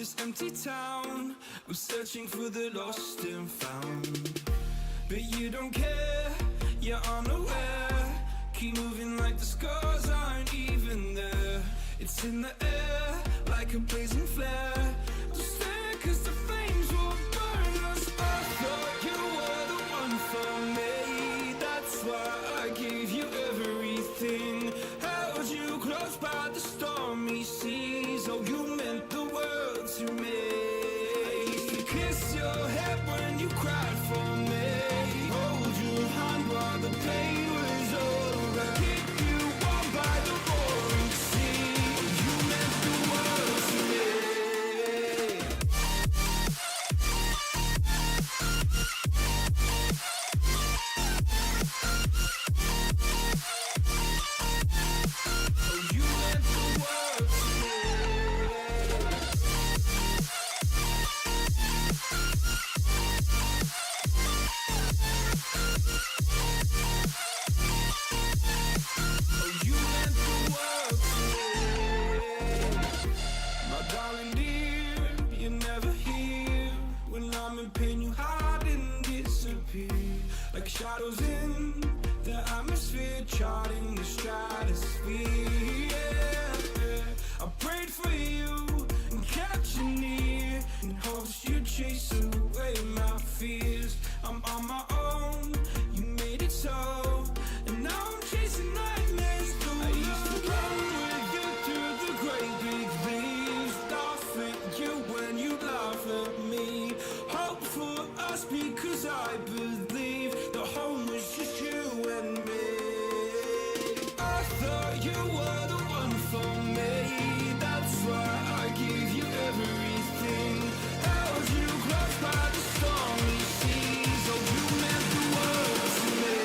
this empty town. I'm searching for the lost and found, but you don't care, you're unaware. Keep moving like the scars aren't even there. It's in the air, like a blazing flare. Don't stare, cause the flames will burn us. I thought you were the one for me. That's why I gave you everything. Held you close by the stormy seas. Oh, you meant the world to me. I used to kiss your head when you cried for me. Hold your hand while the pain was over. Keep you warm by the roaring sea. Oh, you meant the world to me. Like shadows in the atmosphere, charting the stratosphere. Yeah. I prayed for you and kept you near, in hopes you'd chase away my fears. I'm on my own, you made it so, and now I'm chasing nightmares through. I used to run with you through the great big leaves, laugh at you when you laugh at me. Hope for us because I believe the home was just you and me. I thought you were the one for me. That's why I gave you everything. Held you close by the stormy seas. Oh, you meant the world to me.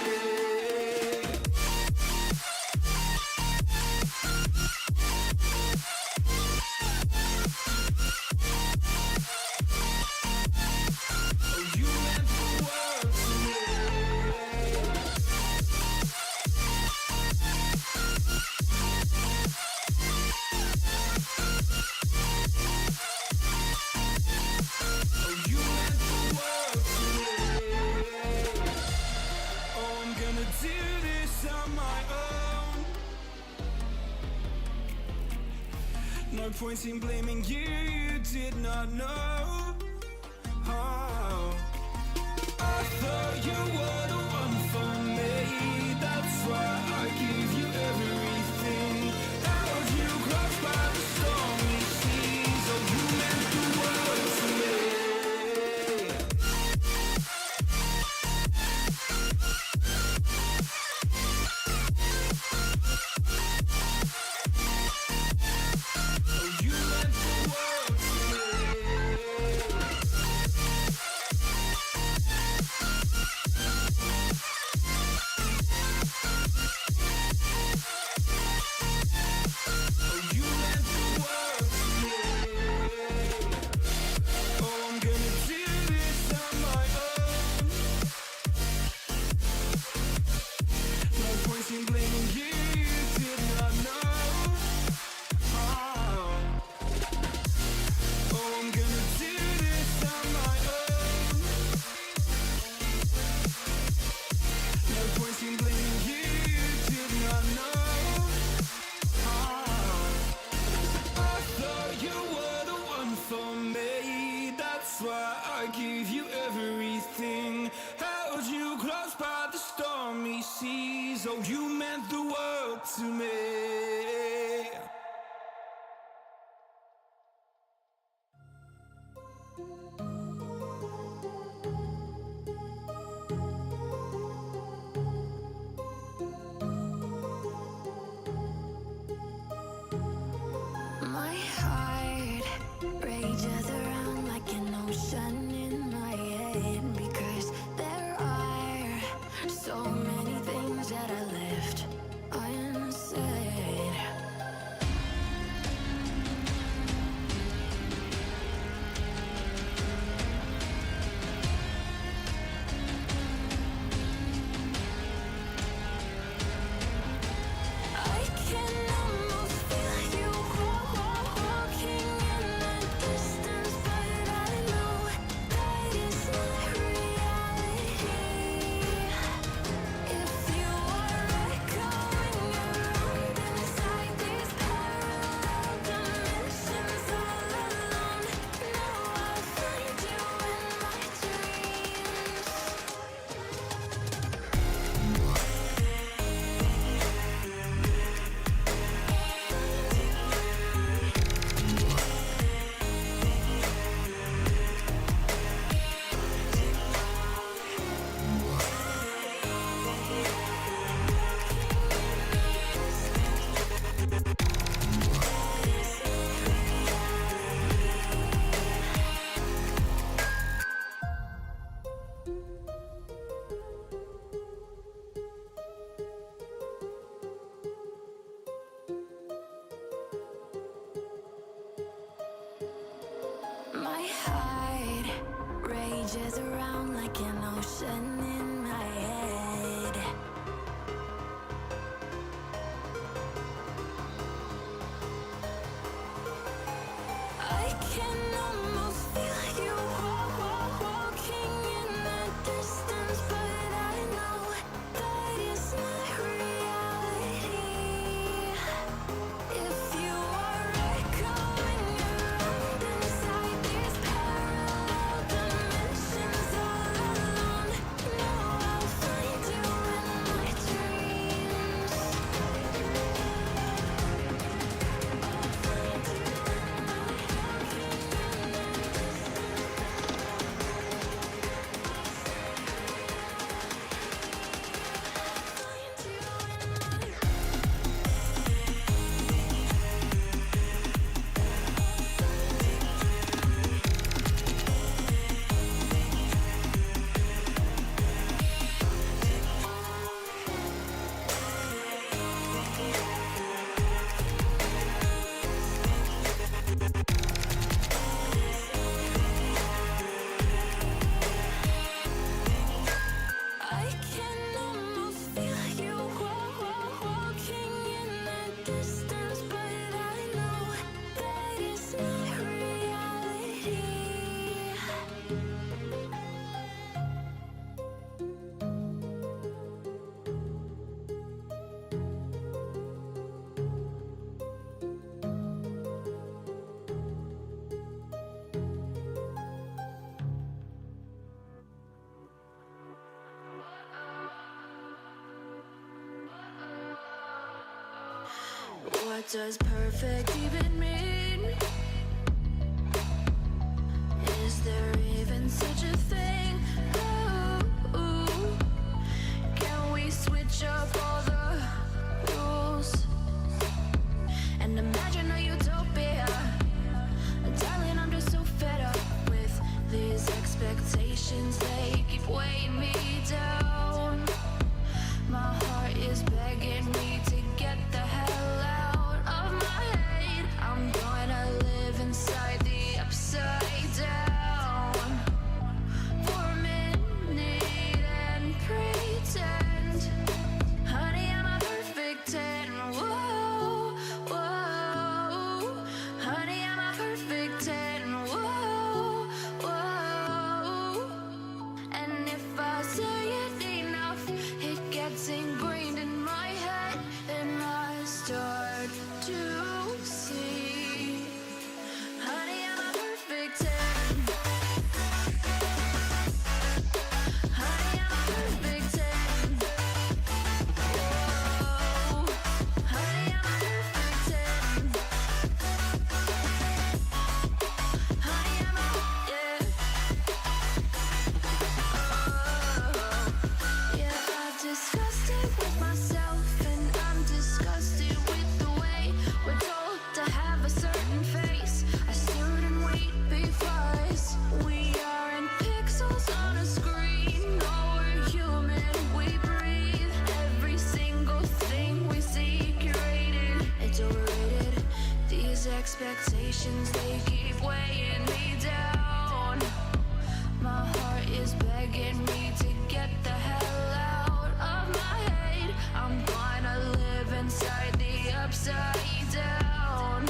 No point in blaming you, you did not know. Oh. I thought you were the one for me. That's why I gave you everything. Held you close by the stormy seas. Oh, you meant the world to me. Oh, you meant the world to me. My heart rages around like an ocean in my head, because there are so many things that I left unsaid. my heart rages around like an ocean in my head. I can almost feel you walking in the distance, but I know that it's not reality. If you are echoing around inside these parallel dimensions all alone, know I'll find you in my dreams. I can almost feel you walking in the distance, but I know that it's not reality. What does perfect even mean? Is there even such a thing? Ooh, can we switch up all the rules and imagine a utopia? Darling, I'm just so fed up with these expectations. They keep weighing me down. My heart is begging me to get the hell out of my head. I'm gonna live inside the upside down for a minute and pretend, honey, I'm a perfect 10. Whoa, whoa, honey, I'm a perfect 10. Whoa, whoa, and if I say it enough, it gets ingrained in my head, and I start to see, honey, I'm a perfect 10. Honey, I'm a perfect 10. Whoa, honey, I'm a perfect 10. Honey, I'm a, yeah. Yeah, I've discussed it with myself, and I'm disgusted with the way we're told to have a certain face, a certain weight, because we aren't pixels on a screen. No, we're human, we breathe. Every single thing we see curated, it's overrated. These expectations, they keep weighing me down. My heart is begging me to get the hell out of my head. I'm gonna live inside the upside down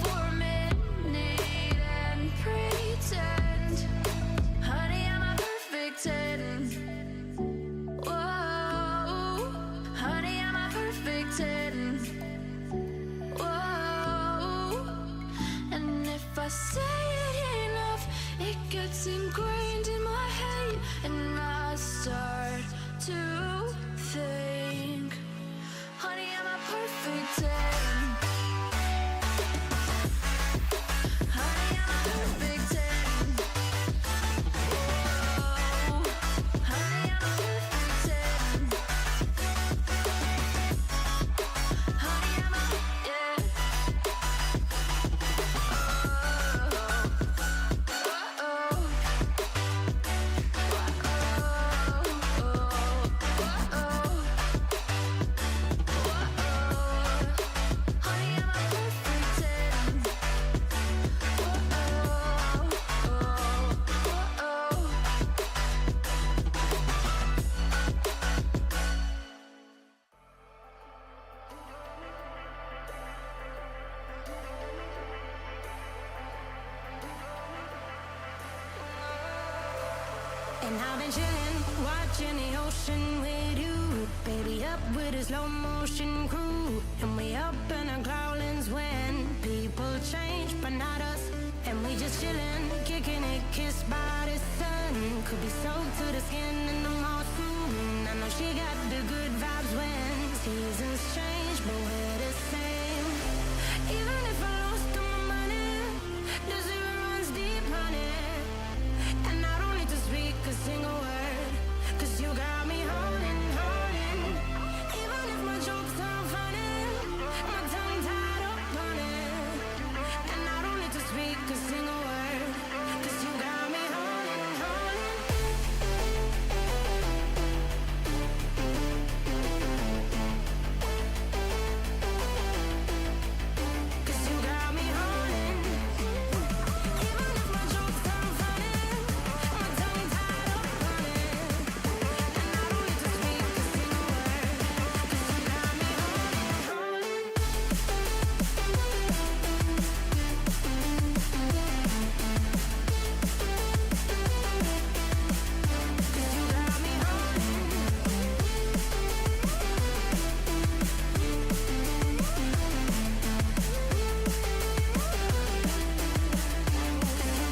for a minute and pretend, honey, I'm a perfect 10. Whoa, honey, I'm a perfect 10. Whoa, and if I say it enough, it gets ingrained in my head, and I start to think, honey, I'm a perfect 10. Honey, I'm a perfect 10. Whoa, honey, I'm a perfect 10. Honey, I'm a, yeah. And I've been chillin', watching the ocean with you. Baby, up with a slow motion crew. And we up in our growlings when people change, but not us. And we just chillin', kicking it, kissed by the sun. Could be soaked to the skin in the moss room. I know she got the good vibes when seasons change, but we're the same. Even if I lost all my money, the zero runs deep, honey. And I don't need to speak a single word, 'cause you got me holding, holding. Even if my jokes aren't funny, my tongue tied up on it. And I don't need to speak a single word, 'cause you got me holding, holding. 'Cause you got me holding. Even if my jokes aren't funny, my tongue tied up on it. And I don't need to speak a single word, 'cause you got me holding, holding. 'Cause you got me holding.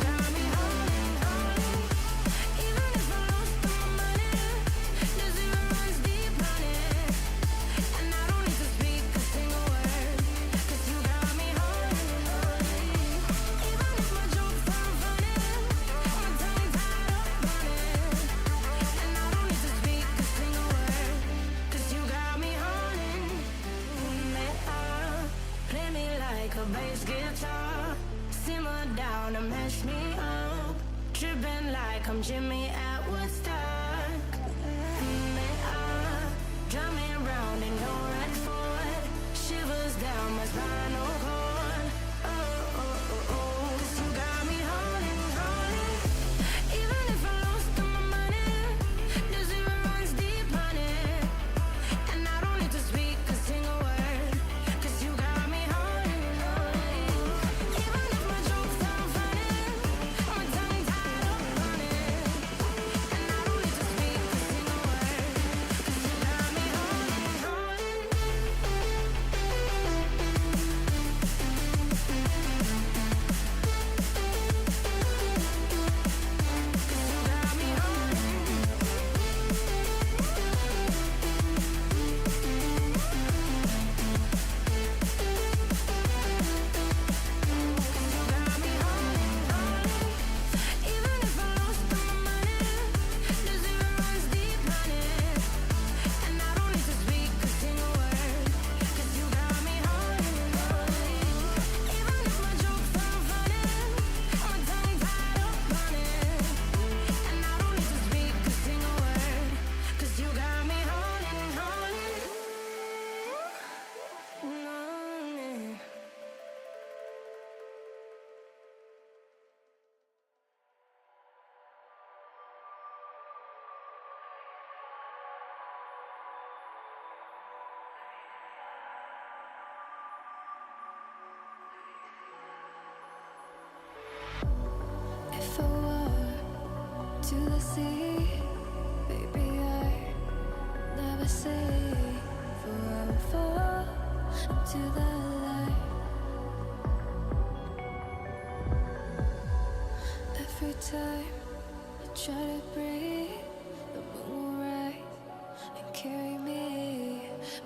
Got me holding, holding. Even if I lost all my money, the zero runs deep, honey. And I don't need to speak a single word, 'cause you got me holding, holding. Even if my jokes aren't funny, my tongue tied up on it. And I don't need to speak a single word, 'cause you got me holding. Play me like a bass guitar, simmer down and mash me up, tripping like I'm Jimmy at Woodstock. Drive me around in your red Ford, shivers down my spinal cord. Oh, oh, oh, oh. 'Cause you got me holding, holding. Even if I lost all my money, the zero runs deep, honey. And I don't need to speak a single word, 'cause you got me holding, holding. Even if my jokes aren't funny, my tongue tied up on it. And I don't need to speak a single word, 'cause you got me holding, holding. 'Cause you got me holding. You got me holding, holding. Even if I lost all my money, the zero runs deep, honey. And I don't need to speak a single word, 'cause you got me holding, holding. Even if my jokes aren't funny, my tongue tied up on it. And I don't need to speak a single word, 'cause you got me holding, holding. Holding. If I walk to the sea, baby, I never say, for I will fall into the light. Every time I try to breathe, the moon will rise and carry me,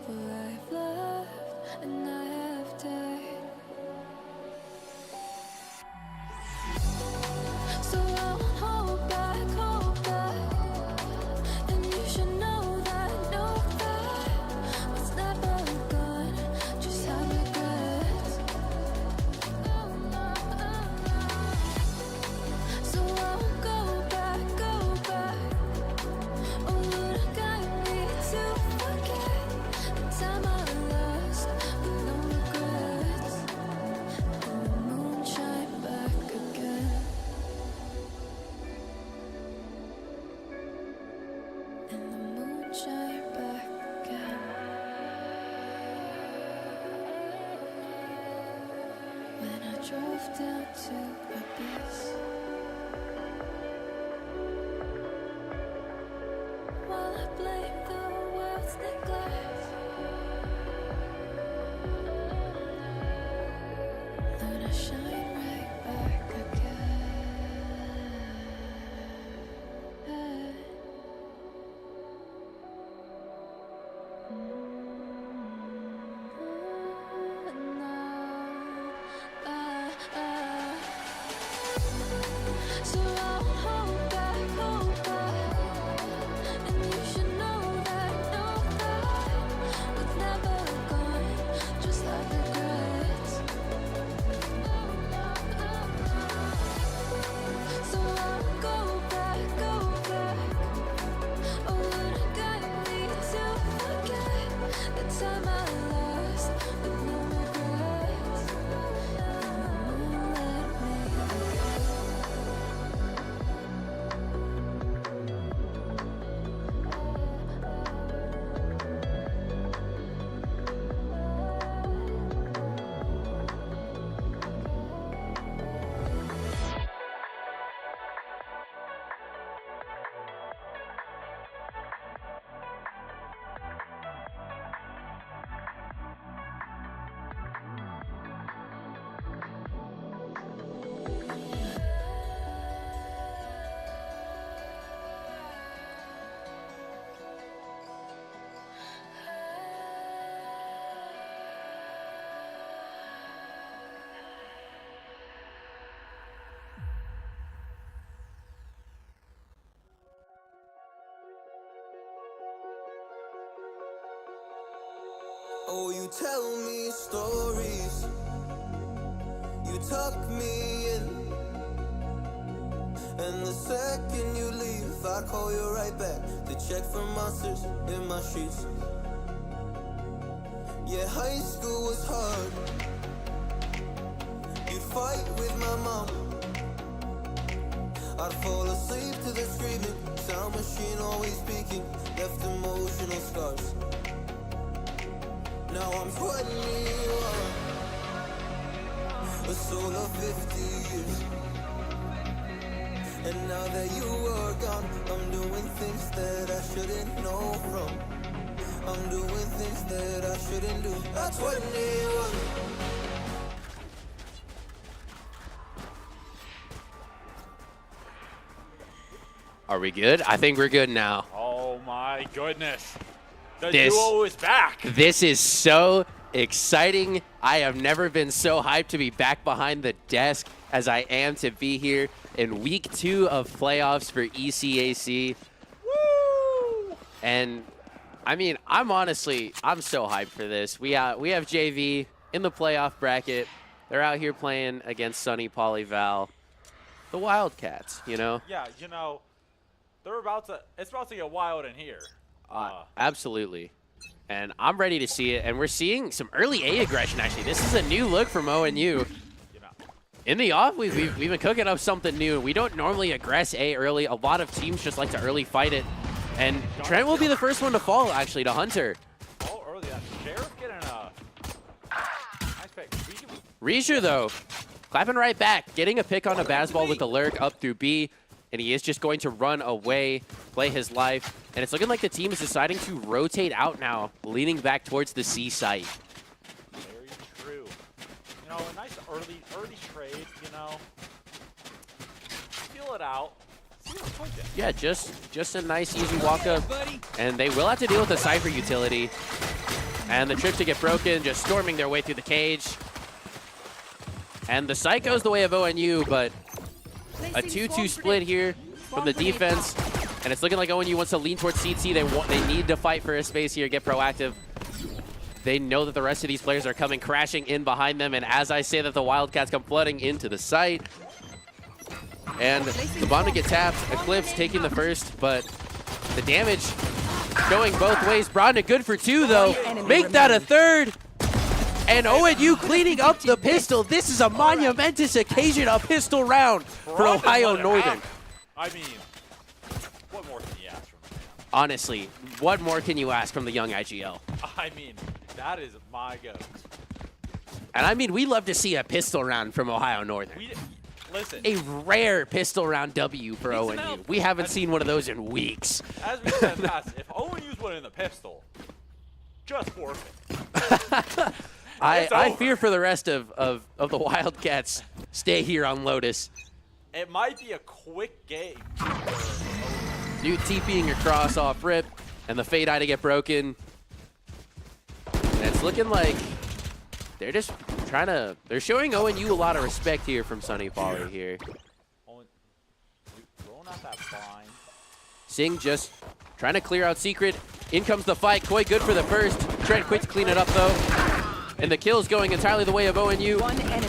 for I've loved and I have died. So I won't hold back, and you should know that what's never gone just have regrets. So I won't go back. Oh, would I got me to forget the time I lost with no regrets, and the moon shine back again. And the moon shine back again. When I drove down to Abyss, You tell me stories, you tuck me in, and the second you leave, I call you right back to check for monsters in my sheets. Yeah, high school was hard. You'd fight with my mom. I'd fall asleep to the screaming, sound machine always speaking, left emotional scars. Now I'm 21, a soul of 50 years. And now that you are gone, I'm doing things that I shouldn't know from. I'm doing things that I shouldn't do. At 21. Are we good? I think we're good now. Oh my goodness. The duo is back. This is so exciting. I have never been so hyped to be back behind the desk as I am to be here in week 2 of playoffs for ECAC. Woo! And I mean, I'm so hyped for this. We have JV in the playoff bracket. They're out here playing against Suny, Polyval, the Wildcats, you know? Yeah, you know, it's about to get wild in here. Absolutely. And I'm ready to see it. And we're seeing some early A aggression, actually. This is a new look from ONU. You know. In the off, we've been cooking up something new. We don't normally aggress A early. A lot of teams just like to early fight it. And Trent will be the first one to fall, actually, to Hunter. Oh, early. Sheriff getting a nice pick. Reisha, though, clapping right back, getting a pick on a basketball with the lurk up through B. And he is just going to run away, play his life. And it's looking like the team is deciding to rotate out now, leaning back towards the C site. Very true. You know, a nice early trade, you know. Feel it out. See what's cooking. Yeah, just a nice, easy walk-up. And they will have to deal with the Cypher utility. And the trip to get broken, just storming their way through the cage. And the site goes the way of ONU, but a 2-2 split here from the defense. And it's looking like ONU wants to lean towards CT. They need to fight for a space here, get proactive. They know that the rest of these players are coming crashing in behind them. And as I say that, the Wildcats come flooding into the site. And the bomb to get tapped. Eclipse taking the first, but the damage going both ways. Branda good for 2, though. Make that a third. And ONU cleaning up the pistol. This is a monumentous occasion, a pistol round for Ohio Northern. I mean, what more can you ask from them? Honestly, what more can you ask from the young IGL? I mean, that is my go. And I mean, we love to see a pistol round from Ohio Northern. Listen. A rare pistol round W for ONU. We haven't seen one of those in weeks. As we said past, if ONU's winning the pistol, just forfeit. I fear for the rest of the Wildcats stay here on Lotus. It might be a quick game. New TPing across off rip, and the Fade Eye to get broken. And it's looking like they're just trying to, they're showing ONU a lot of respect here from Suny Poly here. Singh just trying to clear out Secret. In comes the fight. Koi good for the first. Trent quick to clean it up though. And the kill's going entirely the way of ONU.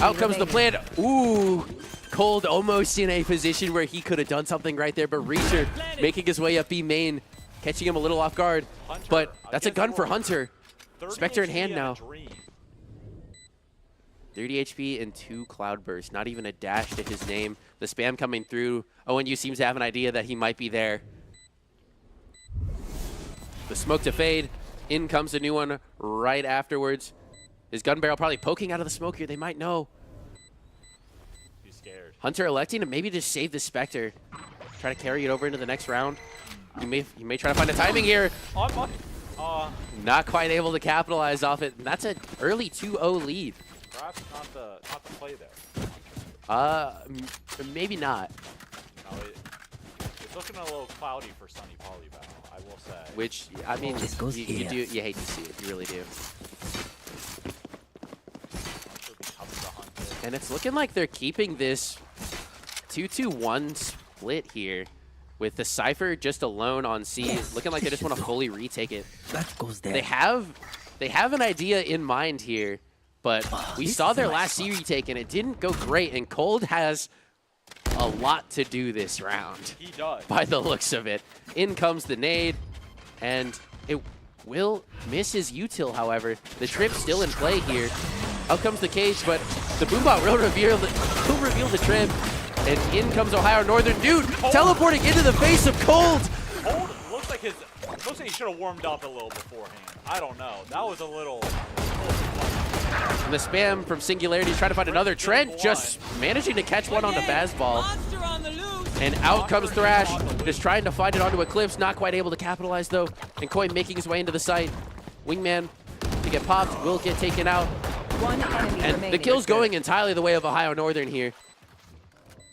Out comes the plan. Ooh, Cold almost in a position where he could have done something right there, but Reacher making his way up B main, catching him a little off guard. But that's a gun for Hunter. Spectre in hand now. 30 HP and 2 Cloud Bursts. Not even a dash to his name. The spam coming through. ONU seems to have an idea that he might be there. The smoke to fade. In comes a new one right afterwards. His gun barrel probably poking out of the smoke here. They might know. He's scared. Hunter electing to maybe just save the Spectre. Try to carry it over into the next round. You may try to find a timing here. Not quite able to capitalize off it. And that's an early 2-0 lead. Perhaps not the play there. Maybe not. No, it's looking a little cloudy for Suny Polyval, I will say. Which, I mean, you hate to see it. You really do. And it's looking like they're keeping this 2-2-1 split here with the Cypher just alone on C. Looking like they just want to fully retake it. That goes there. They have they have an idea in mind here, but we saw their last C retake and it didn't go great, and Cold has a lot to do this round. He does. By the looks of it. In comes the nade, and it will miss his util, however. The trip's still in play here. Out comes the cage, but the Boombot will reveal the trip, and in comes Ohio Northern. Dude, teleporting into the face of Cold! Cold looks like he should have warmed up a little beforehand. I don't know. That was a little And the spam from Singularity trying to find another. Trent just managing to catch one on the Bazball. And out comes Thrash, just trying to find it onto Eclipse. Not quite able to capitalize, though. And Koi making his way into the site. Wingman to get popped, will get taken out. One enemy And remaining. the kill's going entirely the way of Ohio Northern here.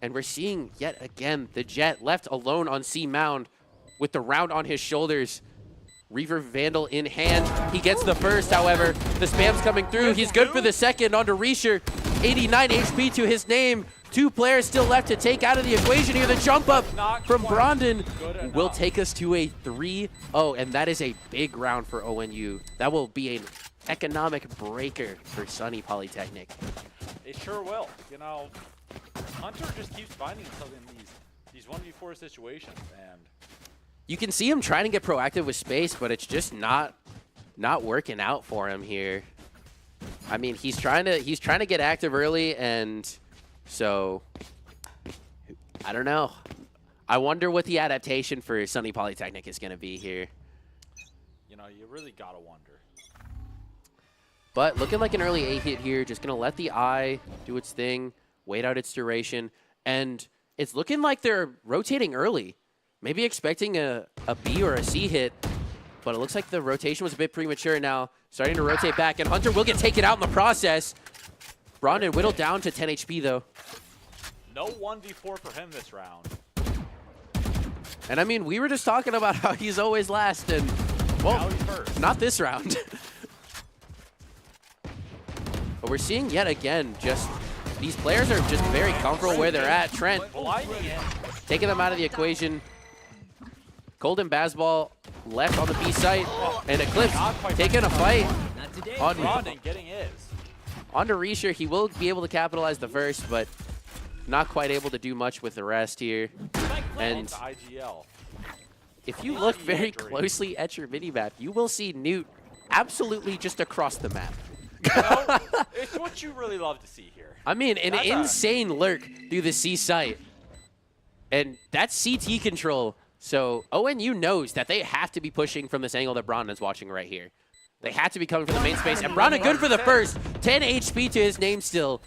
And we're seeing, yet again, the Jet left alone on C Mound with the round on his shoulders. Reaver Vandal in hand. He gets the first, however. The spam's coming through. He's good for the second onto Reisher. 89 HP to his name. 2 players still left to take out of the equation here. The jump up from Brondon will take us to a 3-0, and that is a big round for ONU. That will be an economic breaker for Suny Polytechnic. It sure will. You know, Hunter just keeps finding himself in these 1v4 situations, and you can see him trying to get proactive with space, but it's just not working out for him here. I mean, he's trying to get active early, and so I don't know. I wonder what the adaptation for Suny Polytechnic is going to be here. you know, you really gotta wonder. But looking like an early A hit here, just going to let the eye do its thing, wait out its duration, and it's looking like they're rotating early. Maybe expecting a B or a C hit, but it looks like the rotation was a bit premature now. Starting to rotate back, and Hunter will get taken out in the process. Brondon whittled down to 10 HP, though. No 1v4 for him this round. And I mean, we were just talking about how he's always last, and, well, Now he's first. not this round. But we're seeing yet again, just these players are just very comfortable where they're at. Trent Blinding it. taking them out of the equation. Cold and Bazball left on the B site, and Eclipse taking a fight on Brondon getting his. onto Reisher. He will be able to capitalize the first, but not quite able to do much with the rest here. And To IGL. if you look very closely at your minimap, you will see Newt absolutely just across the map. You know, it's what you really love to see here. I mean, an That's insane lurk through the C site. And that's CT control. So ONU knows that they have to be pushing from this angle that Brondon's watching right here. They have to be coming from the main space. And Brondon good for the first. 10 HP to his name still.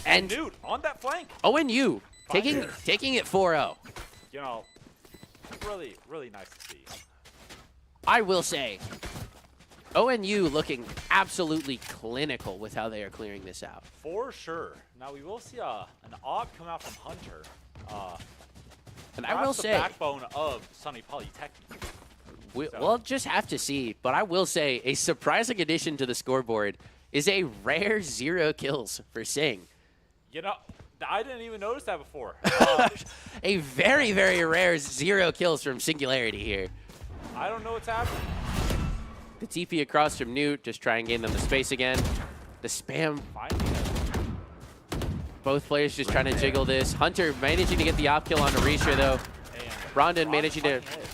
And Dude, on that flank. ONU taking it 4-0. You know, really, really nice to see. I will say, ONU looking absolutely clinical with how they are clearing this out. For sure. Now we will see an op come out from Hunter. And I Perhaps will the say, backbone of Suny Polytechnic. we'll just have to see. But I will say, a surprising addition to the scoreboard is a rare 0 kills for Sing. You know, I didn't even notice that before. A very, very rare 0 kills from Singularity here. I don't know what's happening. The TP across from Newt, just try and gain them the space again. The spam, Finding it. both players just trying to jiggle this. Hunter managing to get the op kill onto Reisher, though. And Brondon managing to finding his.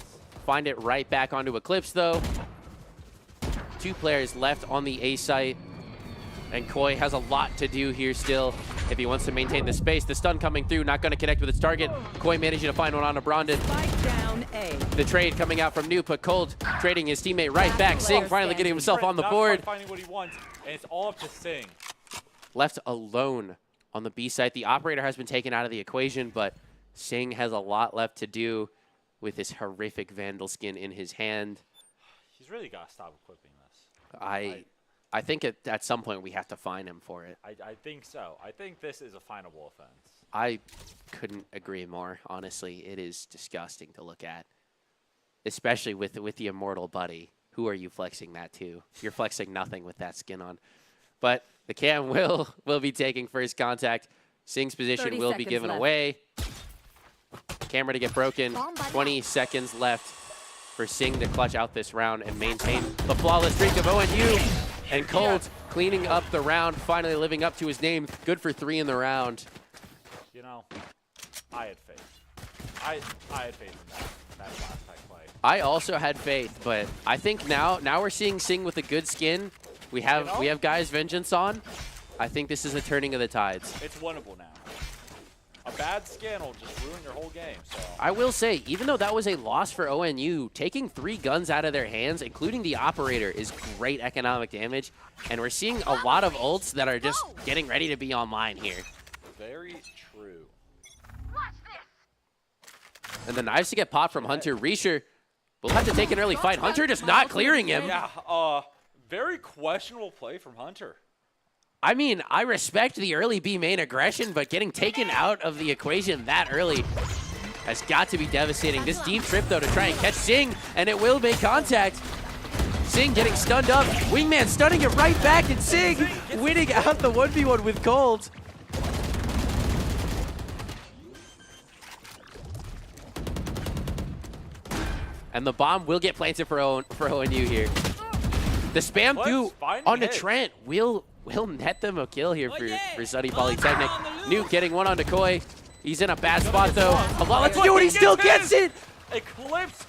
find it right back onto Eclipse, though. 2 players left on the A site. And Koi has a lot to do here still if he wants to maintain the space. The stun coming through, not going to connect with its target. Koi managing to find one onto Brondon. Spike down A. The trade coming out from New, but Cold trading his teammate right back. Sing finally getting himself on the Not board. quite finding what he wants, and it's all up to Sing. Left alone on the B site. The operator has been taken out of the equation, but Sing has a lot left to do with this horrific Vandal skin in his hand. He's really got to stop equipping this. I think at some point we have to fine him for it. I think so. I think this is a finable offense. I couldn't agree more, honestly. It is disgusting to look at, especially with the Immortal Buddy. Who are you flexing that to? You're flexing nothing with that skin on. But the cam will be taking first contact. Sing's position 30 will be seconds given left. away. Camera to get broken. 20 seconds left. for Sing to clutch out this round and maintain the flawless streak of ONU. And Cold cleaning up the round, finally living up to his name. Good for 3 in the round. You know, I had faith. I had faith in that last pack play. I also had faith, but I think now we're seeing Sing with a good skin. We have guys Vengeance on. I think this is a turning of the tides. It's winnable now. A bad skin will just ruin your whole game. So I will say, even though that was a loss for ONU, taking 3 guns out of their hands, including the operator, is great economic damage. And we're seeing a lot of ults that are just getting ready to be online here. very true. And the knives to get popped from Hunter. Reisher will have to take an early fight. Hunter just not clearing him. Yeah, very questionable play from Hunter. I mean, I respect the early B main aggression, but getting taken out of the equation that early has got to be devastating. This deep trip, though, to try and catch Sing, and it will make contact. Sing getting stunned up. Wingman stunning it right back, and Sing winning out the 1v1 with Cold. And the bomb will get planted for ONU here. The spam through onto Trent will net them a kill here for Suny Polytechnic. Nuke getting one onto Koi. He's in a bad spot though. A lot left to do, and he still gets it! Eclipse!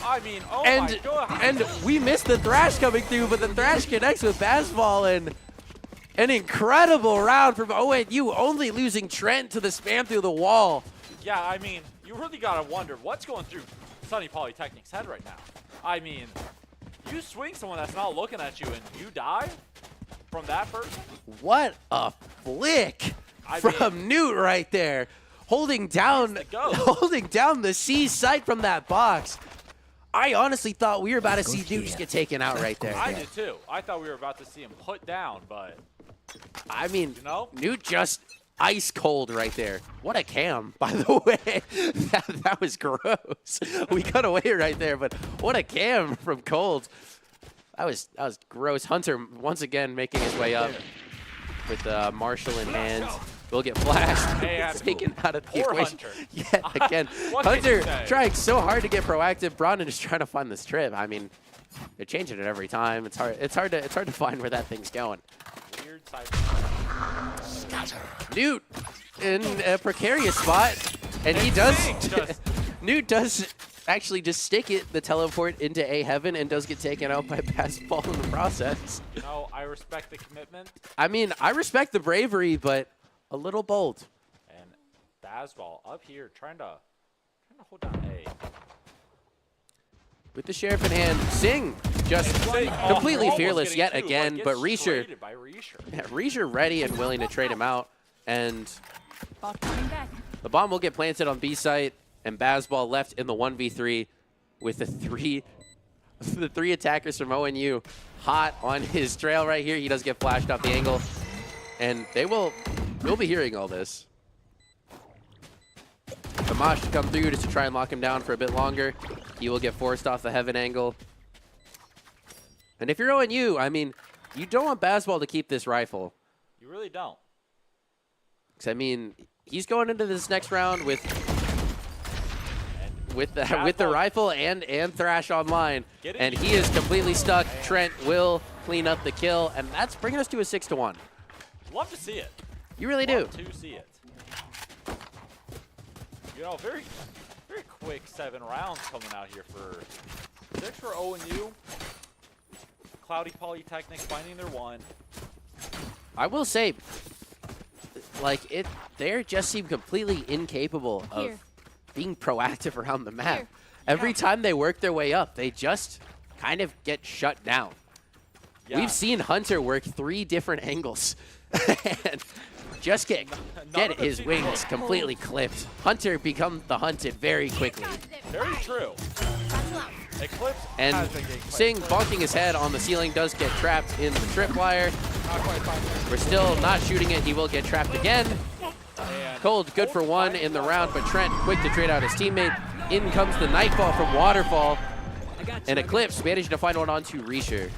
I mean, oh and, my god. And we missed the Thrash coming through, but the Thrash connects with Basketball, and an incredible round from ONU, only losing Trent to the spam through the wall. Yeah, I mean, you really gotta wonder what's going through Suny Polytechnic's head right now. I mean, you swing someone that's not looking at you and you die from that person? What a flick from Newt right there. Holding down the C sight from that box. I honestly thought we were about to see Newt just get taken out right there. I did too. I thought we were about to see him put down, but I mean, you know? Newt just ice cold right there. What a cam, by the way. that was gross. We cut away right there, but what a cam from Cold. That was gross. Hunter once again making his way up with Marshall in hand. Will get flashed. Taken out of the equation. Yet again. Hunter trying so hard to get proactive. Brandon is trying to find this trip. I mean, they're changing it every time. It's hard to find where that thing's going. Weird side. Newt in a precarious spot, and he does. Newt does actually just stick the teleport into A heaven and does get taken out by Basketball in the process. No, I respect the commitment. I mean, I respect the bravery, but a little bold. And Basketball up here trying to hold down A. With the Sheriff in hand, Sing just completely fearless yet again, but Reisher ready and willing to trade him out. And the bomb will get planted on B site, and Bazball left in the 1v3 with the three attackers from ONU hot on his trail right here. He does get flashed off the angle, and we'll be hearing all this. Amash to come through just to try and lock him down for a bit longer. He will get forced off the heaven angle. And if you're ONU, I mean, you don't want Basketball to keep this rifle. You really don't. Because, I mean, he's going into this next round with the rifle and Thrash online. And he is completely stuck. Trent will clean up the kill, and that's bringing us to a 6-1. Love to see it. You really do. Love to see it. You know, very quick 7 rounds coming out here for 6 for ONU. Cloudy Polytechnic finding their one. I will say, like, they just seem completely incapable of being proactive around the map. Every time they work their way up, they just kind of get shut down. Yeah. We've seen Hunter work 3 different angles and just get his wings completely clipped. Hunter becomes the hunted very quickly. Very true. Eclipse and Sing bonking his head on the ceiling does get trapped in the tripwire. We're still not shooting it. He will get trapped again. Cold good for 1 in the round, but Trent quick to trade out his teammate. In comes the Nightfall from Waterfall. And Eclipse managed to find one onto Reisher.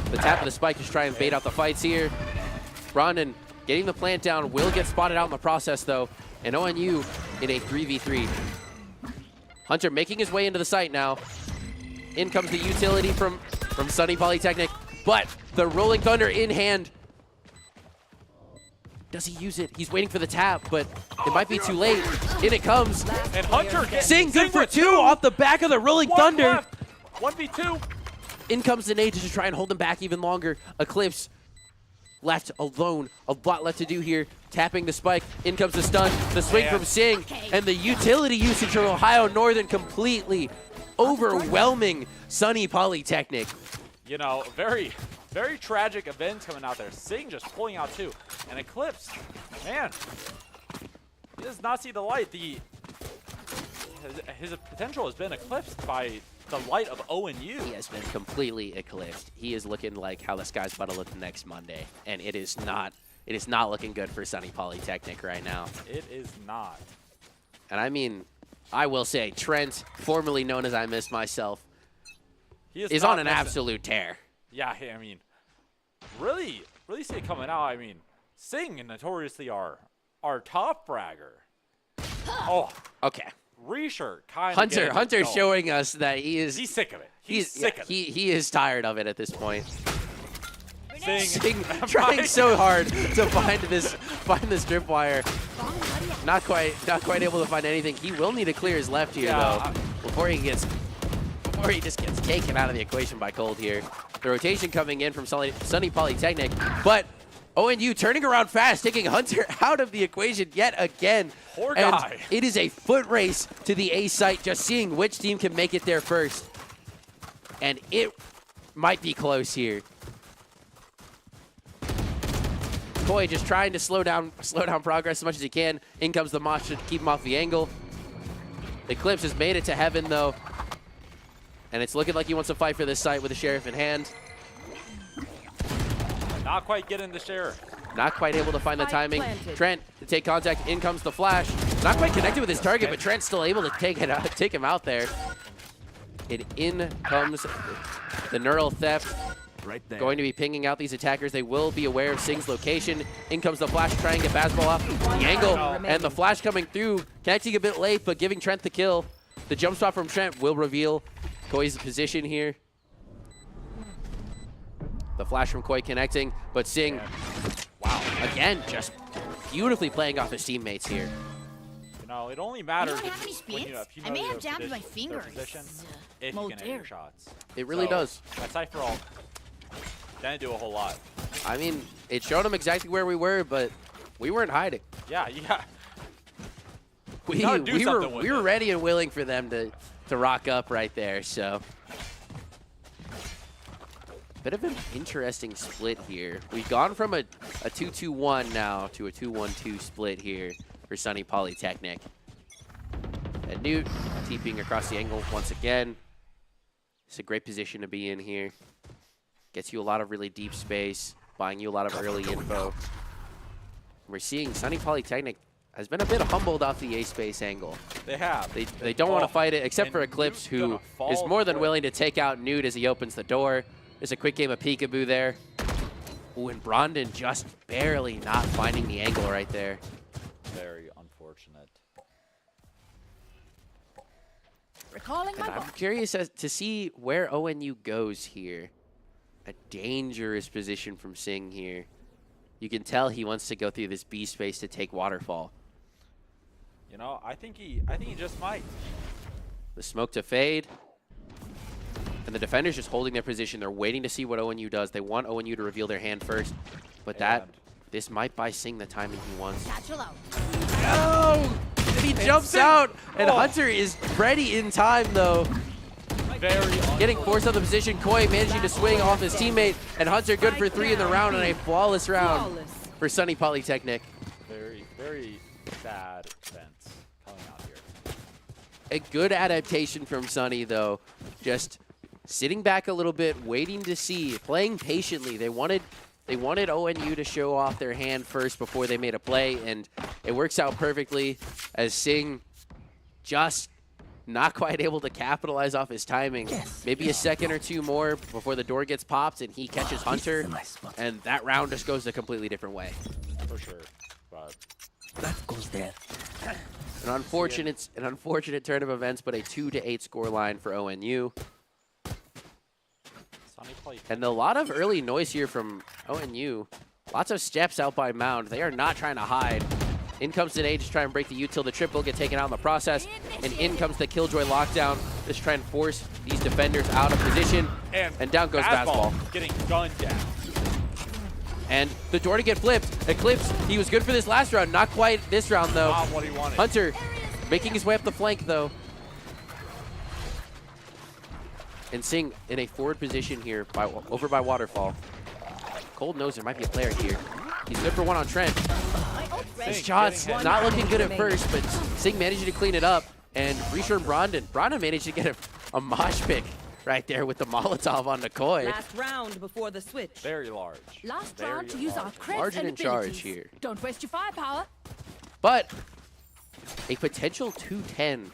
The tap of the spike is trying to bait out the fights here. Brandon getting the plant down, will get spotted out in the process though. And ONU in a 3v3. Hunter making his way into the site now. In comes the utility from Suny Polytechnic, but the Rolling Thunder in hand. Does he use it? He's waiting for the tap, but it might be too late. In it comes. And Hunter gets Sing good for two off the back of the Rolling Thunder. Left. 1v2. In comes the nade to just try and hold him back even longer. Eclipse left alone. A lot left to do here. Tapping the spike. In comes the stun. The swing from Sing. And the utility usage from Ohio Northern completely overwhelming Suny Polytechnic. You know, very, very tragic events coming out there. Sing just pulling out two. And Eclipse, man, he does not see the light. His potential has been eclipsed by the light of ONU. He has been completely eclipsed. He is looking like how the sky's about to look next Monday. And it is not looking good for Suny Polytechnic right now. It is not. And I mean, I will say, Trent, formerly known as I Missed Myself, He is on an absolute tear. Yeah, I mean, really see it coming out. I mean, Sing notoriously our top bragger. Oh, Okay. Reshirt kind of Hunter's showing us that he's sick of it. He's sick of it. He is tired of it at this point. Sing, Trying so hard to find this tripwire. Not quite able to find anything. He will need to clear his left here though before he just gets taken out of the equation by Cold here. The rotation coming in from Suny Polytechnic, but ONU turning around fast, taking Hunter out of the equation yet again. Poor and guy. It is a foot race to the A site, just seeing which team can make it there first. And it might be close here. Koi just trying to slow down progress as much as he can. In comes the Mosh to keep him off the angle. Eclipse has made it to heaven though. And it's looking like he wants to fight for this site with the Sheriff in hand. Not quite getting the share. Not quite able to find the timing. Trent to take contact. In comes the flash. Not quite connected with his target, but Trent's still able to take him out there. And in comes the Neural Theft. Right there. Going to be pinging out these attackers. They will be aware of Sing's location. In comes the flash, trying to get Bazball off the angle. And the flash coming through. Connecting a bit late, but giving Trent the kill. The jump spot from Trent will reveal Koi's position here. The flash from Koi connecting, but Sing, wow, again, just beautifully playing off his teammates here. You know, it only matters Anyone have any if you know I may have their jammed my position- their fingers. position, if you can hit your shots. It really does. That Cypher ult didn't do a whole lot. I mean, it showed him exactly where we were, but we weren't hiding. Yeah. We were ready and willing for them to rock up right there, so. Bit of an interesting split here. We've gone from a 2-2-1 now to a 2-1-2 split here for Suny Polytechnic. And Newt TPing across the angle once again. It's a great position to be in here. Gets you a lot of really deep space, buying you a lot of early info. We're seeing Suny Polytechnic has been a bit humbled off the A space angle. They have. They don't want to fight it, except for Eclipse, who is more than willing to take out Newt as he opens the door. There's a quick game of peekaboo there. Ooh, and Brondon just barely not finding the angle right there. Very unfortunate. Recalling my And I'm book. curious as to see where ONU goes here. A dangerous position from Sing here. You can tell he wants to go through this B space to take Waterfall. You know, I think he just might. The smoke to fade. And the defender's just holding their position. They're waiting to see what ONU does. They want ONU to reveal their hand first. But this might buy Sing the timing he wants. Satchel out. No! And he jumps out, and Hunter is ready in time, though. Very Getting forced out of the position. Koi managing to swing off his teammate, and Hunter good for 3 in the round, and a flawless round for Suny Polytechnic. very, very sad events coming out here. A good adaptation from Suny, though. Just sitting back a little bit, waiting to see, playing patiently. They wanted ONU to show off their hand first before they made a play, and it works out perfectly as Sing just not quite able to capitalize off his timing. Maybe a second or two more before the door gets popped and he catches Hunter, and that round just goes a completely different way. For sure. But That goes there. An unfortunate turn of events, but a 2-8 scoreline for ONU. And a lot of early noise here from ONU. Lots of steps out by Mound. They are not trying to hide. In comes Today, just try and break the util. The trip will get taken out in the process. And in comes the Killjoy lockdown. Just try and force these defenders out of position. And down goes Basketball. Getting gunned down. And the door to get flipped. Eclipse, he was good for this last round. Not quite this round, though. Not what he wanted. Hunter making his way up the flank, though. And Sing in a forward position here, over by Waterfall. Cold knows there might be a player here. He's good for one on Trent. His shot's not looking good at first, but Sing managed to clean it up. And Risher and Brandon managed to get a mosh pick right there with the Molotov on the Koi. Last round before the switch. Very large. Last Very round to use our creds Margin and in charge abilities. here. Don't waste your firepower. But a potential 210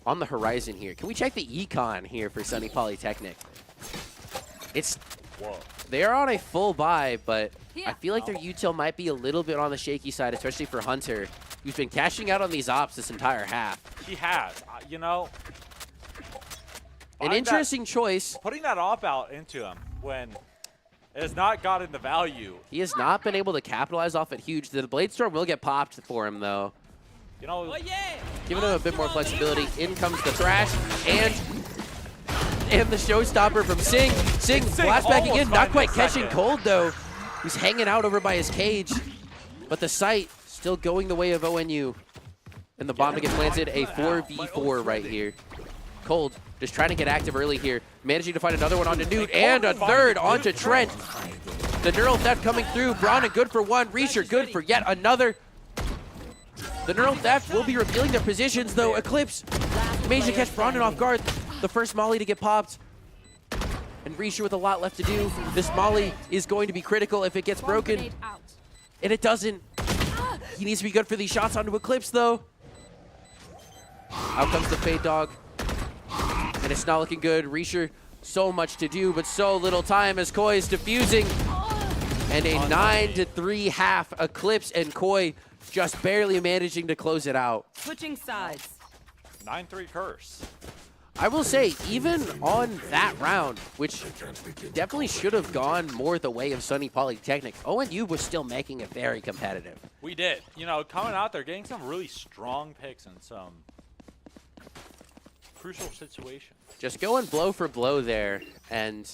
on the horizon here. Can we check the econ here for Suny Polytechnic? They are on a full buy, but I feel like their util might be a little bit on the shaky side, especially for Hunter, who's been cashing out on these ops this entire half. He has. You know, an interesting choice. Putting that op out into him when it has not gotten the value. He has not been able to capitalize off it huge. The Blade Storm will get popped for him, though. You know, giving him a bit more flexibility. In comes the Thrash, and the showstopper from Sing. Sing blast back again, not quite catching Cold, though. He's hanging out over by his cage, but the sight still going the way of ONU. And the bomb to get planted, a 4v4 right here. Cold just trying to get active early here, managing to find another one onto Newt, and a third onto Trent. The Neural Theft coming through, Brandon good for one, Risher good for yet another. The Neural Theft will be revealing their positions, though. Eclipse managed to catch Brandon off guard. The first Molly to get popped. And Risher with a lot left to do. This Molly is going to be critical if it gets broken. And it doesn't. He needs to be good for these shots onto Eclipse, though. Out comes the Fade Dog. And it's not looking good. Risher, so much to do, but so little time as Koi is defusing. And a 9-3 half. Eclipse and Koi just barely managing to close it out. Switching sides. 9-3 curse. I will say, even on that round, which definitely should have gone more the way of Suny Polytechnic, ONU was still making it very competitive. We did. You know, coming out there, getting some really strong picks in some crucial situations. Just going blow for blow there. And,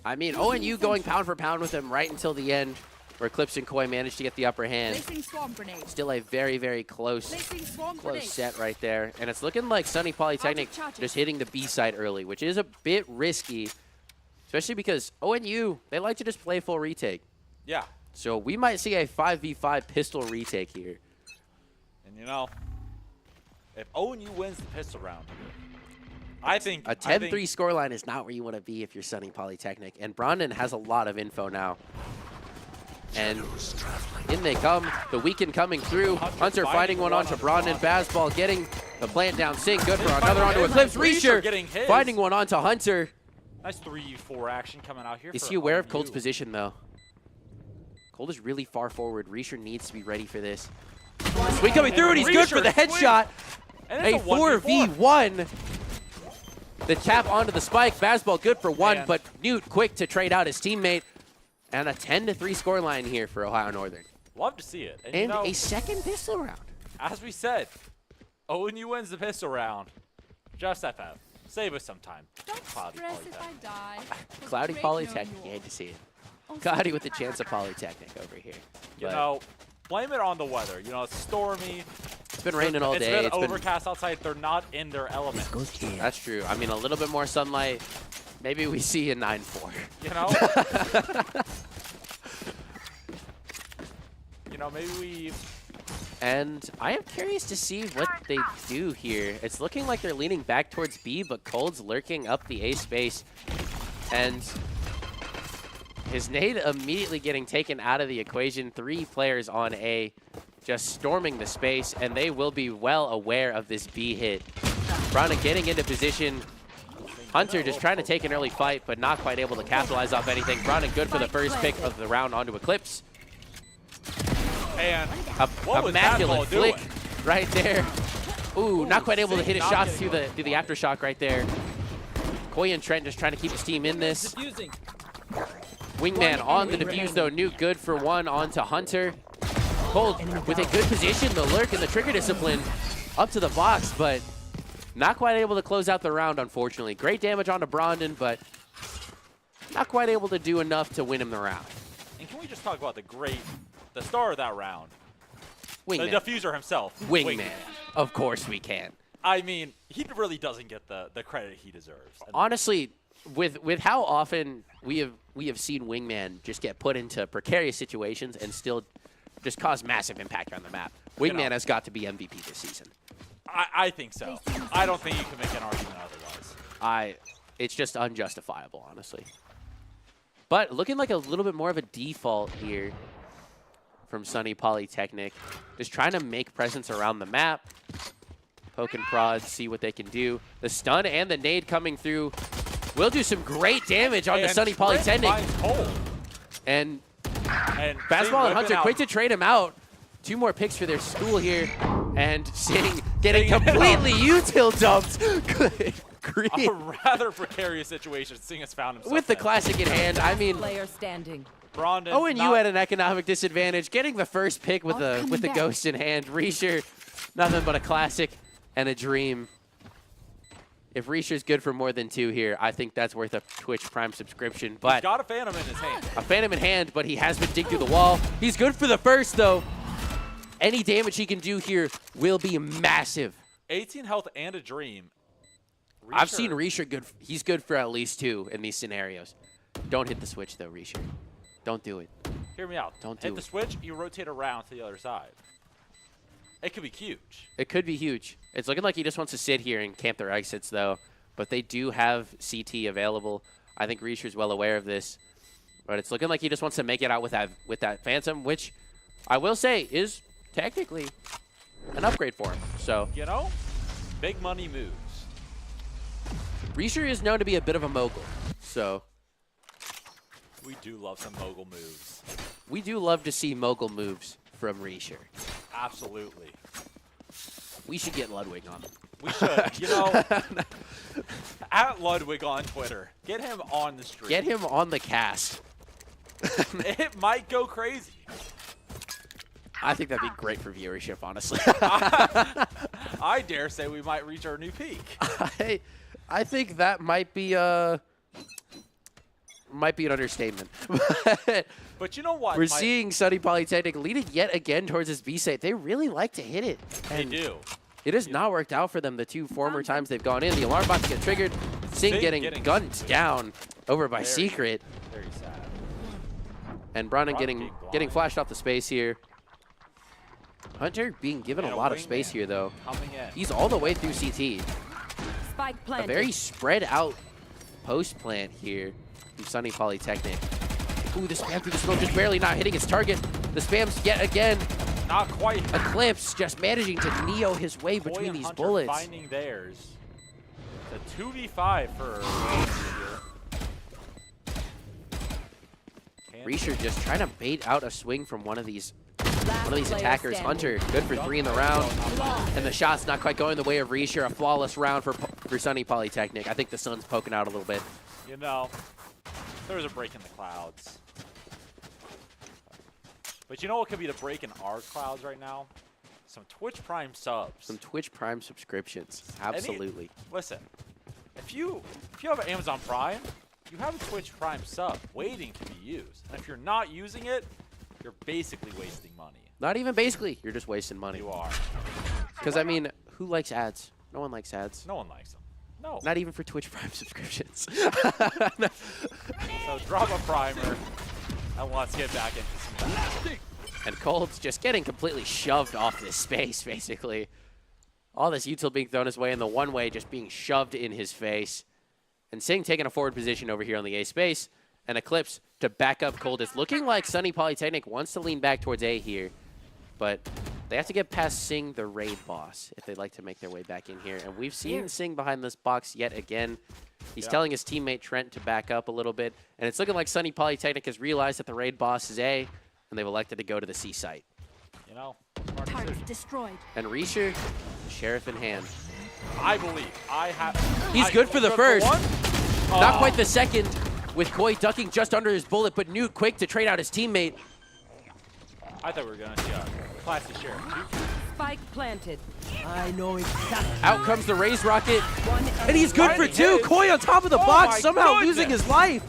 I mean, ONU going pound for pound with him right until the end, where Eclipse and Koi managed to get the upper hand. Still a very, very close set right there. And it's looking like Suny Polytechnic just hitting the B side early, which is a bit risky, especially because ONU, they like to just play full retake. Yeah. So we might see a 5v5 pistol retake here. And, you know, if ONU wins the pistol round, I think a 10-3 scoreline is not where you want to be if you're Suny Polytechnic. And Brandon has a lot of info now. And in they come, the weekend coming through. Hunter fighting one onto Brandon. Bazball getting the plant down. Sing good for another onto Eclipse. Risher finding one onto Hunter. Nice 3-4 action coming out here. Is he aware of Cold's position, though? Cold is really far forward. Risher needs to be ready for this. Swing coming through, and he's good for the headshot. A 4v1. The tap onto the spike. Bazball good for one, but Newt quick to trade out his teammate. And a 10-3 scoreline here for Ohio Northern. Love to see it. And you know, a second pistol round. As we said, ONU wins the pistol round. Just FF. Save us some time. Don't stress if I die. Cloudy Polytechnic, you hate to see it. Cloudy with a chance of Polytechnic over here. You know, blame it on the weather. You know, it's stormy. It's been raining all day. It's been overcast outside. They're not in their element. That's true. I mean, a little bit more sunlight. Maybe we see a 9-4. You know? You know, maybe we... And I am curious to see what they do here. It's looking like they're leaning back towards B, but Cold's lurking up the A space. And his nade immediately getting taken out of the equation. 3 players on A just storming the space, and they will be well aware of this B hit. Brandon getting into position. Hunter just trying to take an early fight, but not quite able to capitalize off anything. Brandon good for the first pick of the round onto Eclipse. And A immaculate flick right there. Ooh, not quite able to hit his Not shots getting through the aftershock right there. Koya and Trent just trying to keep his team in this. Wingman on the defuse though, Nuke good for one onto Hunter. Cold with a good position, the lurk and the trigger discipline up to the box, but not quite able to close out the round, unfortunately. Great damage onto Brondon, but not quite able to do enough to win him the round. And can we just talk about the star of that round? Wingman. The diffuser himself. Wingman. Of course we can. I mean, he really doesn't get the credit he deserves. And Honestly, with how often we have seen Wingman just get put into precarious situations and still just cause massive impact on the map, Wingman has got to be MVP this season. I think so. I don't think you can make an argument otherwise. It's just unjustifiable, honestly. But looking like a little bit more of a default here from Suny Polytechnic. Just trying to make presence around the map. Poke and prod, see what they can do. The stun and the nade coming through will do some great damage on the Suny Polytechnic. And Fastball and Hunter quick to trade him out. 2 more picks for their school here. And Sing getting completely util dumped. Good grief. A rather precarious situation Sing has found himself With the in. classic in hand, I mean, Player standing. Brondon, ONU at an economic disadvantage, getting the first pick with the ghost in hand. Reisher, nothing but a classic and a dream. If Reisher's good for more than 2 here, I think that's worth a Twitch Prime subscription. But he's got a Phantom in his hand. A Phantom in hand, but he has been digged through the wall. He's good for the first, though. Any damage he can do here will be massive. 18 health and a dream. I've seen Reisher good. He's good for at least 2 in these scenarios. Don't hit the switch, though, Reisher. Don't do it. Hear me out. Don't do Hit the it. switch, you rotate around to the other side. It could be huge. It could be huge. It's looking like he just wants to sit here and camp their exits, though. But they do have CT available. I think Reisher's well aware of this. But it's looking like he just wants to make it out with that Phantom, which I will say is technically an upgrade for him. So, You know, big money moves. Reisher is known to be a bit of a mogul. So, We do love some mogul moves. we do love to see mogul moves from Reisher. Absolutely. We should get Ludwig on him. We should. You know, at Ludwig on Twitter. Get him on the stream. Get him on the cast. It might go crazy. I think that'd be great for viewership, honestly. I dare say we might reach our new peak. I think that might be an understatement. But you know what? We're seeing Suny Polytechnic leading yet again towards this B site. They really like to hit it. They And do. It has not worked out for them the 2 former times they've gone in. The alarm box get triggered. Sing getting gunned down over by Secret. Very sad. And Brondon getting flashed off the space here. Hunter being given a lot of space here, though. Coming in. He's all the way through CT. Spike A planted. very spread out post plant here from Suny Polytechnic. Ooh, the spam through the smoke just barely not hitting its target. The spam's yet again. Not quite. Eclipse just managing to Neo his way Boy between and these Hunter bullets. finding theirs. It's a 2v5 for Reisher just trying to bait out a swing from one of these Last player attackers. standing. Hunter, good for 3 in the round. And the shot's not quite going the way of Reisher. A flawless round for Suny Polytechnic. I think the sun's poking out a little bit. You know, there was a break in the clouds. But you know what could be the break in our clouds right now? Some Twitch Prime subs. Some Twitch Prime subscriptions. Absolutely. Listen, if you have Amazon Prime, you have a Twitch Prime sub waiting to be used. And if you're not using it, you're basically wasting money. Not even basically. You're just wasting money. You are. Because, I mean, who likes ads? No one likes ads. No one likes them. No. Not even for Twitch Prime subscriptions. So drop a primer, and let's get back into some battle. And Cold's just getting completely shoved off this space, basically. All this util being thrown his way, and the one-way just being shoved in his face. And Sing taking a forward position over here on the A space. And Eclipse to back up Cold. It's looking like Suny Polytechnic wants to lean back towards A here. But they have to get past Sing, the raid boss, if they'd like to make their way back in here. And we've seen Sing behind this box yet again. He's telling his teammate Trent to back up a little bit. And it's looking like Suny Polytechnic has realized that the raid boss is A, and they've elected to go to the C site. You know, smart Target decision. destroyed. And Reisher Sheriff in hand. I believe. He's good for the first. one? Not Oh. quite the second, with Koi ducking just under his bullet, but Newt quick to trade out his teammate. I thought we were going to see a classy Sheriff. Spike planted. Out comes the Raise Rocket, One and he's good for Finding two. his. Koi on top of the Oh box, my somehow goodness. losing his life.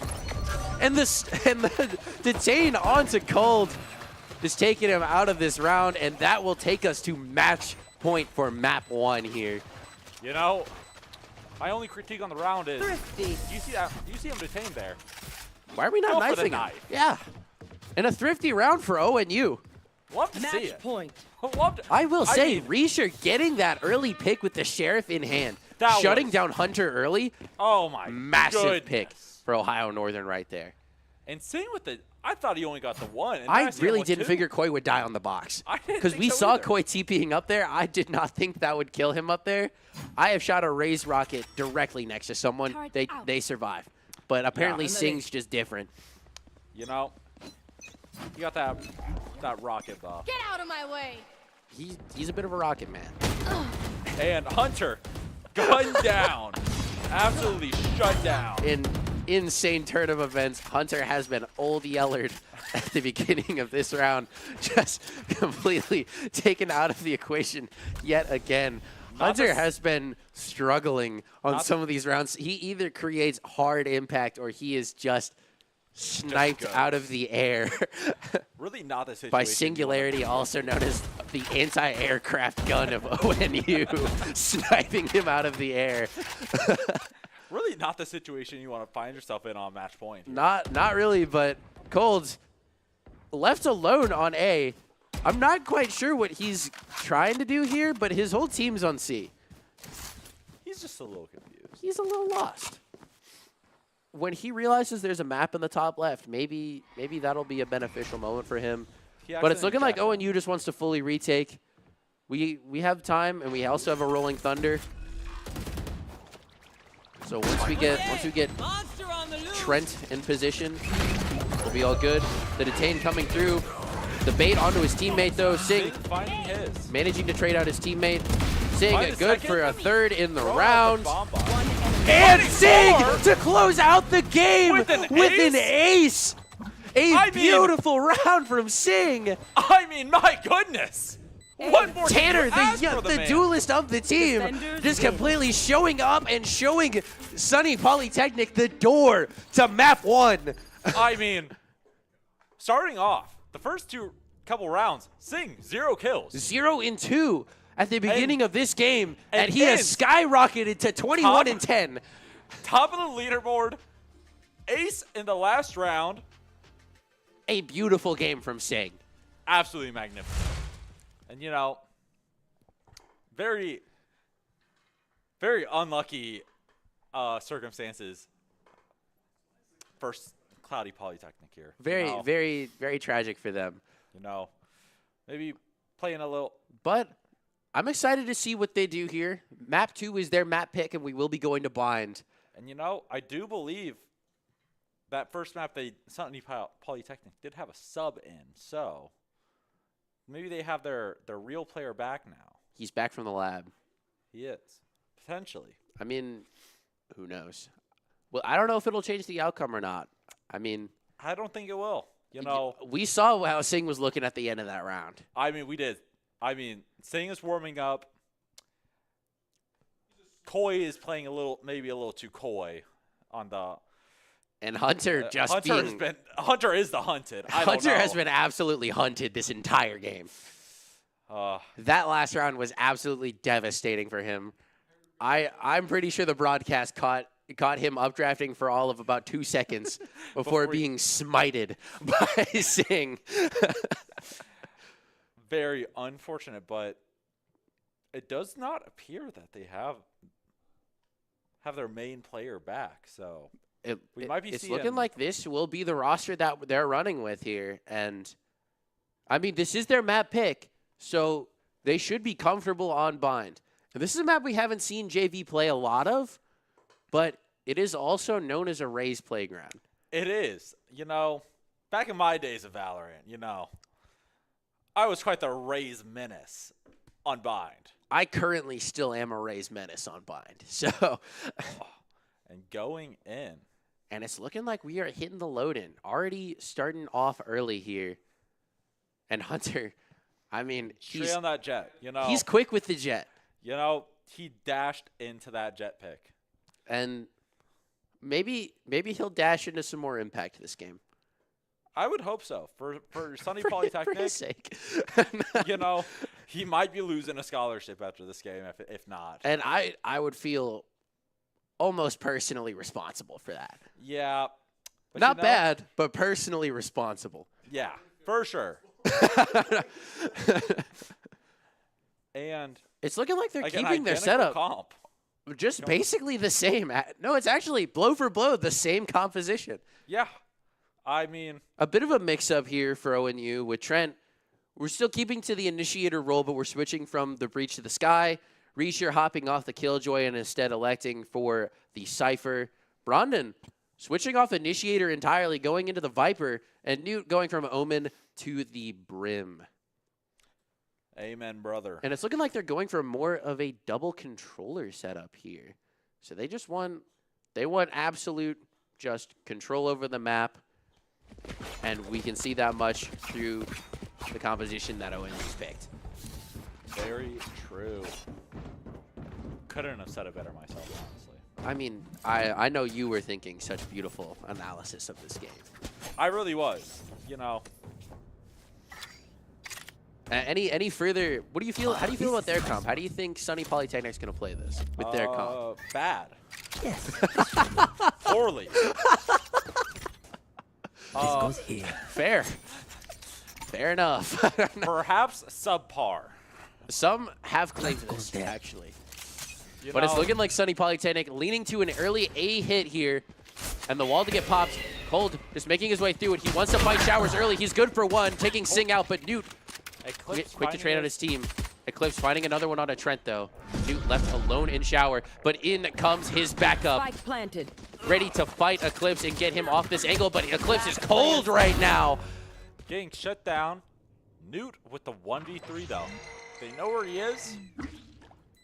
And the detain onto Cold is taking him out of this round, and that will take us to match point for map 1 here. You know, my only critique on the round is, Thrifty. you see that? You see him detained there. Why are we not Go for the knifing him? knife. Yeah. And a thrifty round for ONU. Love to see Match it. point. Love to, I will say, mean, Reisher getting that early pick with the Sheriff in hand, That shutting was- down Hunter early, oh my massive goodness. pick for Ohio Northern right there. And same with the, I thought he only got the one. And I see him really with didn't two. figure Koi would die on the box. I didn't Because think we so saw either. Koi TPing up there. I did not think that would kill him up there. I have shot a Raise Rocket directly next to someone. Turret They out. they survive. But apparently and then Sing's just different. You know, you got that rocket though. Get out of my way. He's a bit of a rocket man. And Hunter, gunned down. Absolutely shut down. In insane turn of events, Hunter has been old Yellered at the beginning of this round, just completely taken out of the equation yet again. Hunter has been struggling on some of these rounds. He either creates hard impact or he is just sniped goes. out of the air Really not the situation. by you Singularity, also known as the anti-aircraft gun of ONU, sniping him out of the air. wanna- Really not the situation you want to find yourself in on match point. Not really, but Cold's left alone on A. I'm not quite sure what he's trying to do here, but his whole team's on C. He's just a little confused. He's a little lost. When he realizes there's a map in the top left, maybe that'll be a beneficial moment for him. But it's looking like ONU just wants to fully retake. We have time, and we also have a rolling thunder. So once we get Trent in position, we'll be all good. The detain coming through. The bait onto his teammate though. Sing finding his. managing to trade out his teammate. Sing Find a good second. for a third in the Throw out round. the bomb bomb. And Sing 24 to close out the game With an an ace. A I mean- beautiful round from Sing. I mean, my goodness. What more can Tanner, you ask for the man? duelist of the team, Defenders just win. completely showing up and showing Suny Polytechnic the door to map 1. I mean, starting off, the first couple rounds, Sing, 0 kills. 0 and 2 at the beginning of this game, and and he has ends skyrocketed to 21 top- and 10. Top of the leaderboard, ace in the last round. A beautiful game from Sing. Absolutely magnificent. And, you know, very, very unlucky circumstances for Cloudy Polytechnic here. Very, you know, very, very tragic for them. You know, maybe playing a little. But I'm excited to see what they do here. Map 2 is their map pick, and we will be going to bind. And, you know, I do believe that first map, Suny Polytechnic did have a sub in. So maybe they have their real player back now. He's back from the lab. He is. Potentially. I mean, who knows? Well, I don't know if it'll change the outcome or not. I mean, I don't think it will. You know, we saw how Sing was looking at the end of that round. I mean, we did. I mean, Sing is warming up. Koi is playing maybe a little too coy on the. And Hunter just Hunter is the hunted. I don't Hunter know. has been absolutely hunted this entire game. Uh, That last round was absolutely devastating for him. I'm pretty sure the broadcast caught him updrafting for all of about 2 seconds before being smited by Sing. very unfortunate, but it does not appear that they have their main player back. So we might be it's seeing. looking like this will be the roster that they're running with here. And, I mean, this is their map pick, so they should be comfortable on bind. And this is a map we haven't seen JV play a lot of, but it is also known as a Raise playground. It is. You know, back in my days of Valorant, you know, I was quite the Raise menace on bind. I currently still am a Raise Menace on bind. So, And going in. and it's looking like we are hitting the load in. Already starting off early here. And Hunter, I mean, Straight on that jet. You know, he's quick with the jet. You know, he dashed into that jet pick. And maybe he'll dash into some more impact this game. I would hope so. For Suny For Polytechnic, his sake. you know, he might be losing a scholarship after this game if not. And I would feel almost personally responsible for that. Yeah. But Not you know, bad, but personally responsible. Yeah, for sure. And It's looking like they're like an keeping their identical setup comp. just basically the same. No, it's actually blow for blow, the same composition. Yeah. I mean, A bit of a mix-up here for ONU with Trent. We're still keeping to the initiator role, but we're switching from the breach to the sky. Reisher hopping off the Killjoy and instead electing for the Cypher. Brondon switching off initiator entirely, going into the Viper, and Newt going from Omen to the Brim. amen, brother. And it's looking like they're going for more of a double controller setup here. So they just want absolute just control over the map. And we can see that much through the composition that ONU's picked. Very true. Couldn't have said it better myself, honestly. I mean, I know you were thinking such beautiful analysis of this game. I really was. You know, Any further? What do you feel? How do you feel about their comp? How do you think Suny Polytechnic's gonna play this with their comp? Bad. Yes. Poorly. Goes here. Fair. Fair enough. Perhaps subpar. Some have claimed this, there. actually. You But it's know, looking like Suny Polytechnic leaning to an early A hit here. And the wall to get popped. Cold just making his way through it. He wants to fight Showers early. He's good for one, taking Sing out, but Newt Eclipse quick to trade finding on his team. Eclipse finding another one on a Trent, though. Newt left alone in Shower, but in comes his backup. Spike planted. Ready to fight Eclipse and get him off this angle, but Eclipse is cold right now. getting shut down. Newt with the 1v3 though. They know where he is.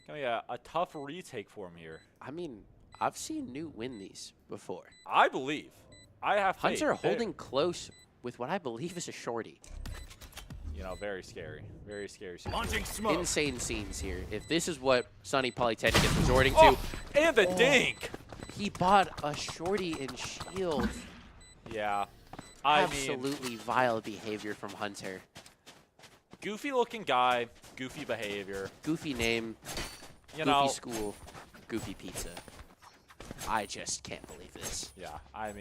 Gonna be a tough retake for him here. I mean, I've seen Newt win these before. I believe. I have faith. Hunter holding close with what I believe is a shorty. You know, very scary. Very scary. Launching smoke. Insane scenes here. If this is what Suny Polytechnic is resorting to, Oh, and the dink. he bought a shorty and shield. Yeah. I mean, Absolutely vile behavior from Hunter. goofy looking guy, goofy behavior. Goofy name, You goofy know, school, goofy pizza. I just can't believe this. yeah, I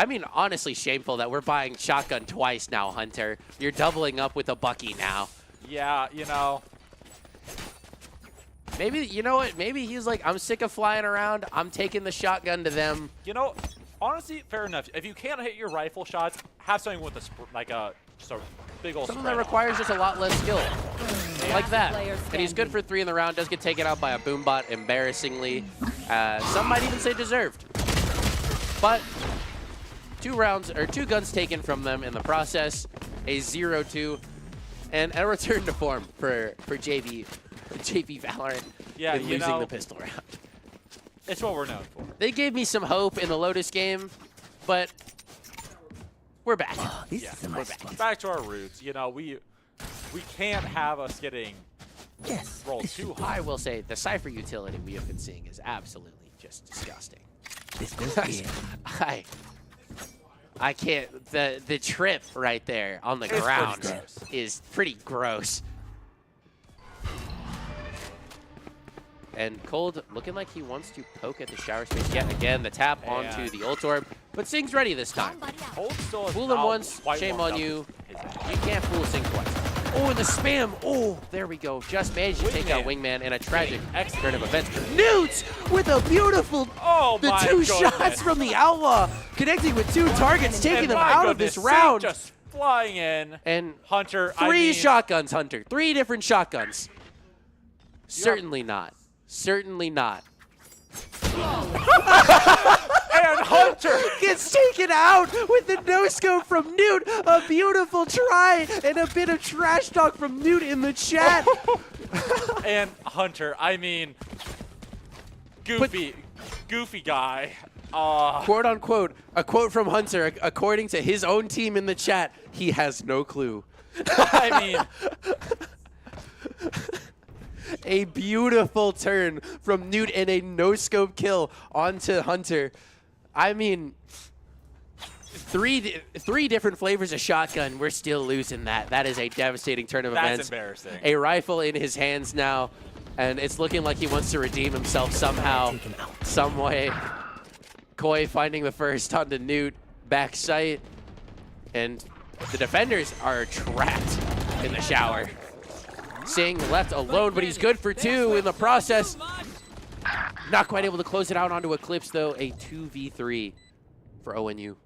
mean, honestly shameful that we're buying shotgun twice now, Hunter. You're doubling up with a Bucky now. yeah, you know, Maybe, you know what? Maybe he's like, I'm sick of flying around. I'm taking the shotgun to them. honestly, fair enough. If you can't hit your rifle shots, have something with a just a big old Something spread that on. requires just a lot less skill. Like that. Player And he's good for 3 in the round. Does get taken out by a boombot, embarrassingly. Some might even say deserved. But 2 guns taken from them in the process. A 0-2. And a return to form for JV Valorant Yeah, in you losing know, the pistol round. It's what we're known for. They gave me some hope in the Lotus game, but we're back. This Yeah, is a nice spot. Back to our roots. You know, we can't have us getting Yes. rolled This too should high. I will say the Cypher utility we have been seeing is absolutely just disgusting. This goes here. I can't. The trip right there on the It's pretty ground gross. is pretty gross. And Cold looking like he wants to poke at the shower space yet again. The tap onto And- the ult orb, but Sing's ready this time. Cold still is Fool him not once, quite shame warmed on up you. his end. You can't fool Sing twice. Oh, and the spam. Oh, there we go. Just managed to take out Wingman in a tragic turn of events. Newt with a beautiful. Oh The my 2 goodness. shots from the Outlaw, connecting with 2 targets, taking And them my out of goodness, this Sing round. just flying in. And Hunter, 3 shotguns, Hunter. 3 different shotguns. Yeah. Certainly not. Certainly not. And Hunter gets taken out with the no-scope from Newt. A beautiful try and a bit of trash talk from Newt in the chat. and Hunter, I mean, goofy guy. Quote unquote, a quote from Hunter, according to his own team in the chat, he has no clue. I mean, A beautiful turn from Newt and a no-scope kill onto Hunter. I mean, three different flavors of shotgun. We're still losing that. That is a devastating turn of events. that's embarrassing. A rifle in his hands now, and it's looking like he wants to redeem himself somehow, some way. Koi finding the first onto Newt, back sight, and the defenders are trapped in the shower. Singh left alone, but he's good for 2 in the process. Not quite able to close it out onto Eclipse, though. A 2v3 for ONU.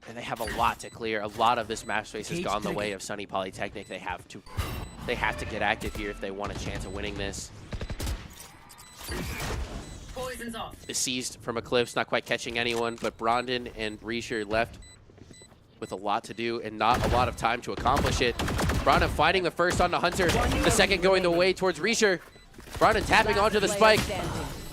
And they have a lot to clear. A lot of this map space has gone the way of Suny Polytechnic. They have to get active here if they want a chance of winning this. Poison's off. Seized from Eclipse, not quite catching anyone, but Brondon and Risher left with a lot to do and not a lot of time to accomplish it. Brondon finding the first onto Hunter, the second going the way towards Risher. Brondon tapping onto the spike,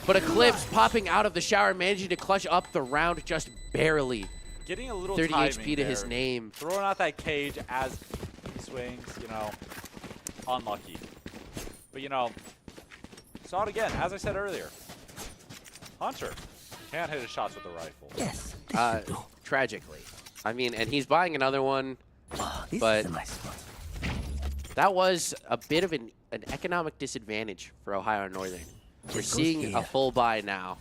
but Eclipse popping out of the shower, managing to clutch up the round just barely. Getting a little 30 timing HP to there. his name. Throwing out that cage as he swings, you know, unlucky. But, you know, saw it again, as I said earlier. Hunter can't hit his shots with a rifle. Yes. Tragically. I mean, and he's buying another one, This but is a nice spot. that was a bit of an economic disadvantage for Ohio Northern. We're seeing a full buy now.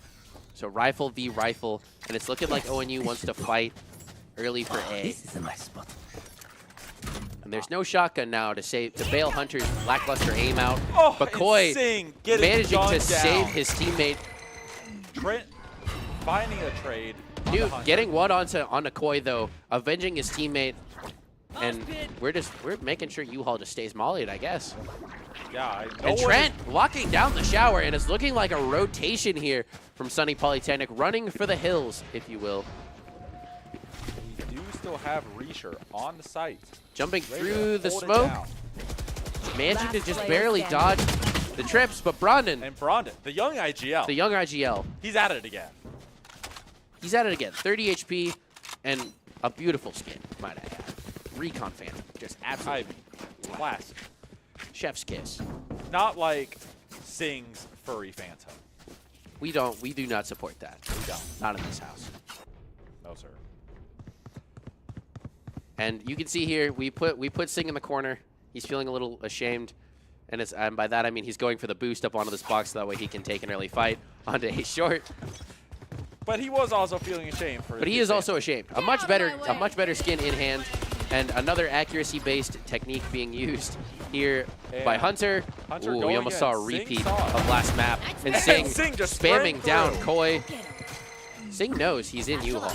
So rifle v rifle, and it's looking like ONU wants to fight early for A. This is a nice spot. And there's no shotgun now to bail Hunter's lackluster aim out. Oh, but Koi Singh getting managing gunned to down. save his teammate. Trent finding a trade. Dude, getting one onto Koi though, avenging his teammate. And we're making sure U-Haul just stays mollied, I guess. Yeah, And Trent locking down the shower, and it's looking like a rotation here from Suny Polytechnic, running for the hills, if you will. We do still have Risher on the site. Jumping Ready to through the hold it smoke, down. managing to Last just player barely dodge standing. the trips, but Brondon, And Brondon, the young IGL, the young IGL, he's at it again. he's at it again. 30 HP and a beautiful skin, might I add. Recon Phantom, just absolutely Classic. chef's kiss. Not like Singh's furry Phantom. We do not support that. We don't. Not in this house. No, sir. And you can see here, we put Singh in the corner. He's feeling a little ashamed. And by that I mean he's going for the boost up onto this box so that way he can take an early fight onto a short. But he was also feeling ashamed for. But he is also ashamed. A much better skin in hand, and another accuracy-based technique being used here by And Hunter. Hunter Ooh, we going almost in. saw a Singh repeat saw it. of last map. And Singh Singh just spamming spraying down through. Koi. Singh knows he's in U-Haul.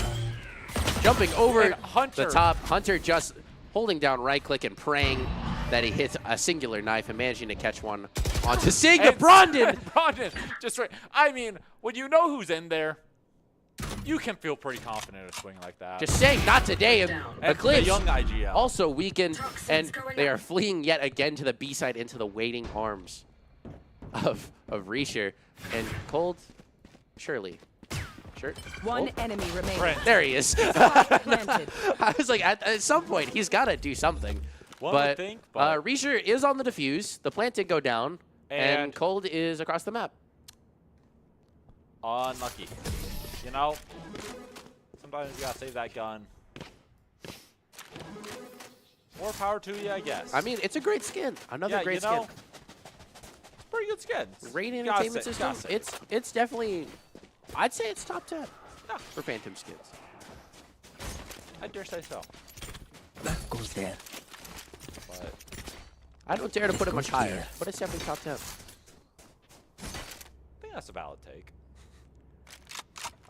Jumping over And Hunter. the top. Hunter just holding down right-click and praying that he hits a singular knife and managing to catch one onto Singh. And Brondon! Brondon, just right. I mean, when you know who's in there, you can feel pretty confident in a swing like that. Just saying, not today. And and the Eclipse young IGL. also weakened, and they are fleeing yet again to the B side into the waiting arms of Risher. And Cold, surely. Sure. One enemy remaining. Trent. There he is. Spike planted. I was like, at some point, he's got to do something. One would think, but Risher is on the defuse. The plant did go down, and And- Cold is across the map. unlucky. You know, sometimes you gotta save that gun. More power to you, I guess. I mean, it's a great skin. Another yeah, great you know, skin. it's pretty good skins. Great Gotta entertainment say- system. gotta say. It's definitely, I'd say it's top 10 Yeah. for Phantom skins. I dare say so. That goes there. But I don't dare to put it much goes higher, here. but it's definitely top 10. I think that's a valid take.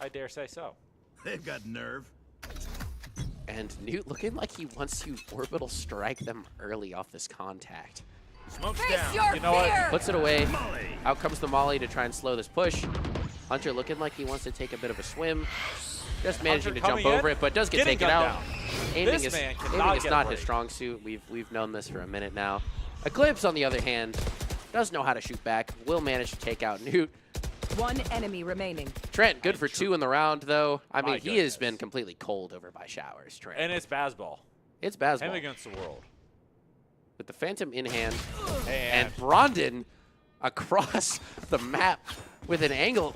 I dare say so. They've got nerve. And Newt looking like he wants to orbital strike them early off this contact. Face your You know what? fear. Puts it away. Out comes the Molly to try and slow this push. Hunter looking like he wants to take a bit of a swim. Just managing to jump coming in, over it, but does get getting taken gunned out. down. Aiming This is, man cannot aiming is get a not his break. strong suit. We've known this for a minute now. Eclipse, on the other hand, does know how to shoot back. Will manage to take out Newt. One enemy remaining. Trent, good for 2 in the round, though. I mean, My he has goodness. been completely cold over by Showers, Trent. And it's Bazball. It's Him Bazball. against the world. With the Phantom in hand. And And Brondon across the map with an angle.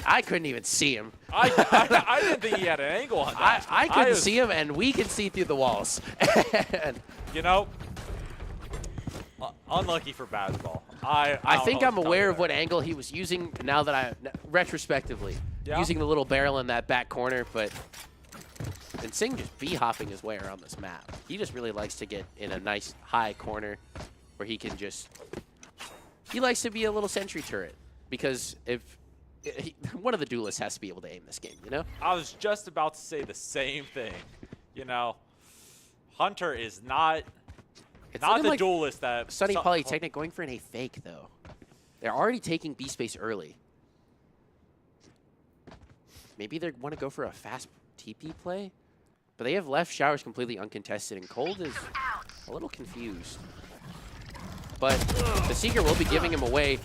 I couldn't even see him. I didn't think he had an angle on that. I couldn't was- see him, and we can see through the walls. And You know, unlucky for Bazball. I don't think know I'm what to aware tell of you what angle he was using now that retrospectively, Yeah? using the little barrel in that back corner, but and Singh just bee-hopping his way around this map. He just really likes to get in a nice high corner where he can just, he likes to be a little sentry turret because one of the duelists has to be able to aim this game, you know? I was just about to say the same thing. You know, Hunter is not It's the looking like duelist that Suny Polytechnic going for an A fake, though. They're already taking B space early. Maybe they want to go for a fast TP play? But they have left Showers completely uncontested, and Cold is a little confused. But the Seeker will be giving him away.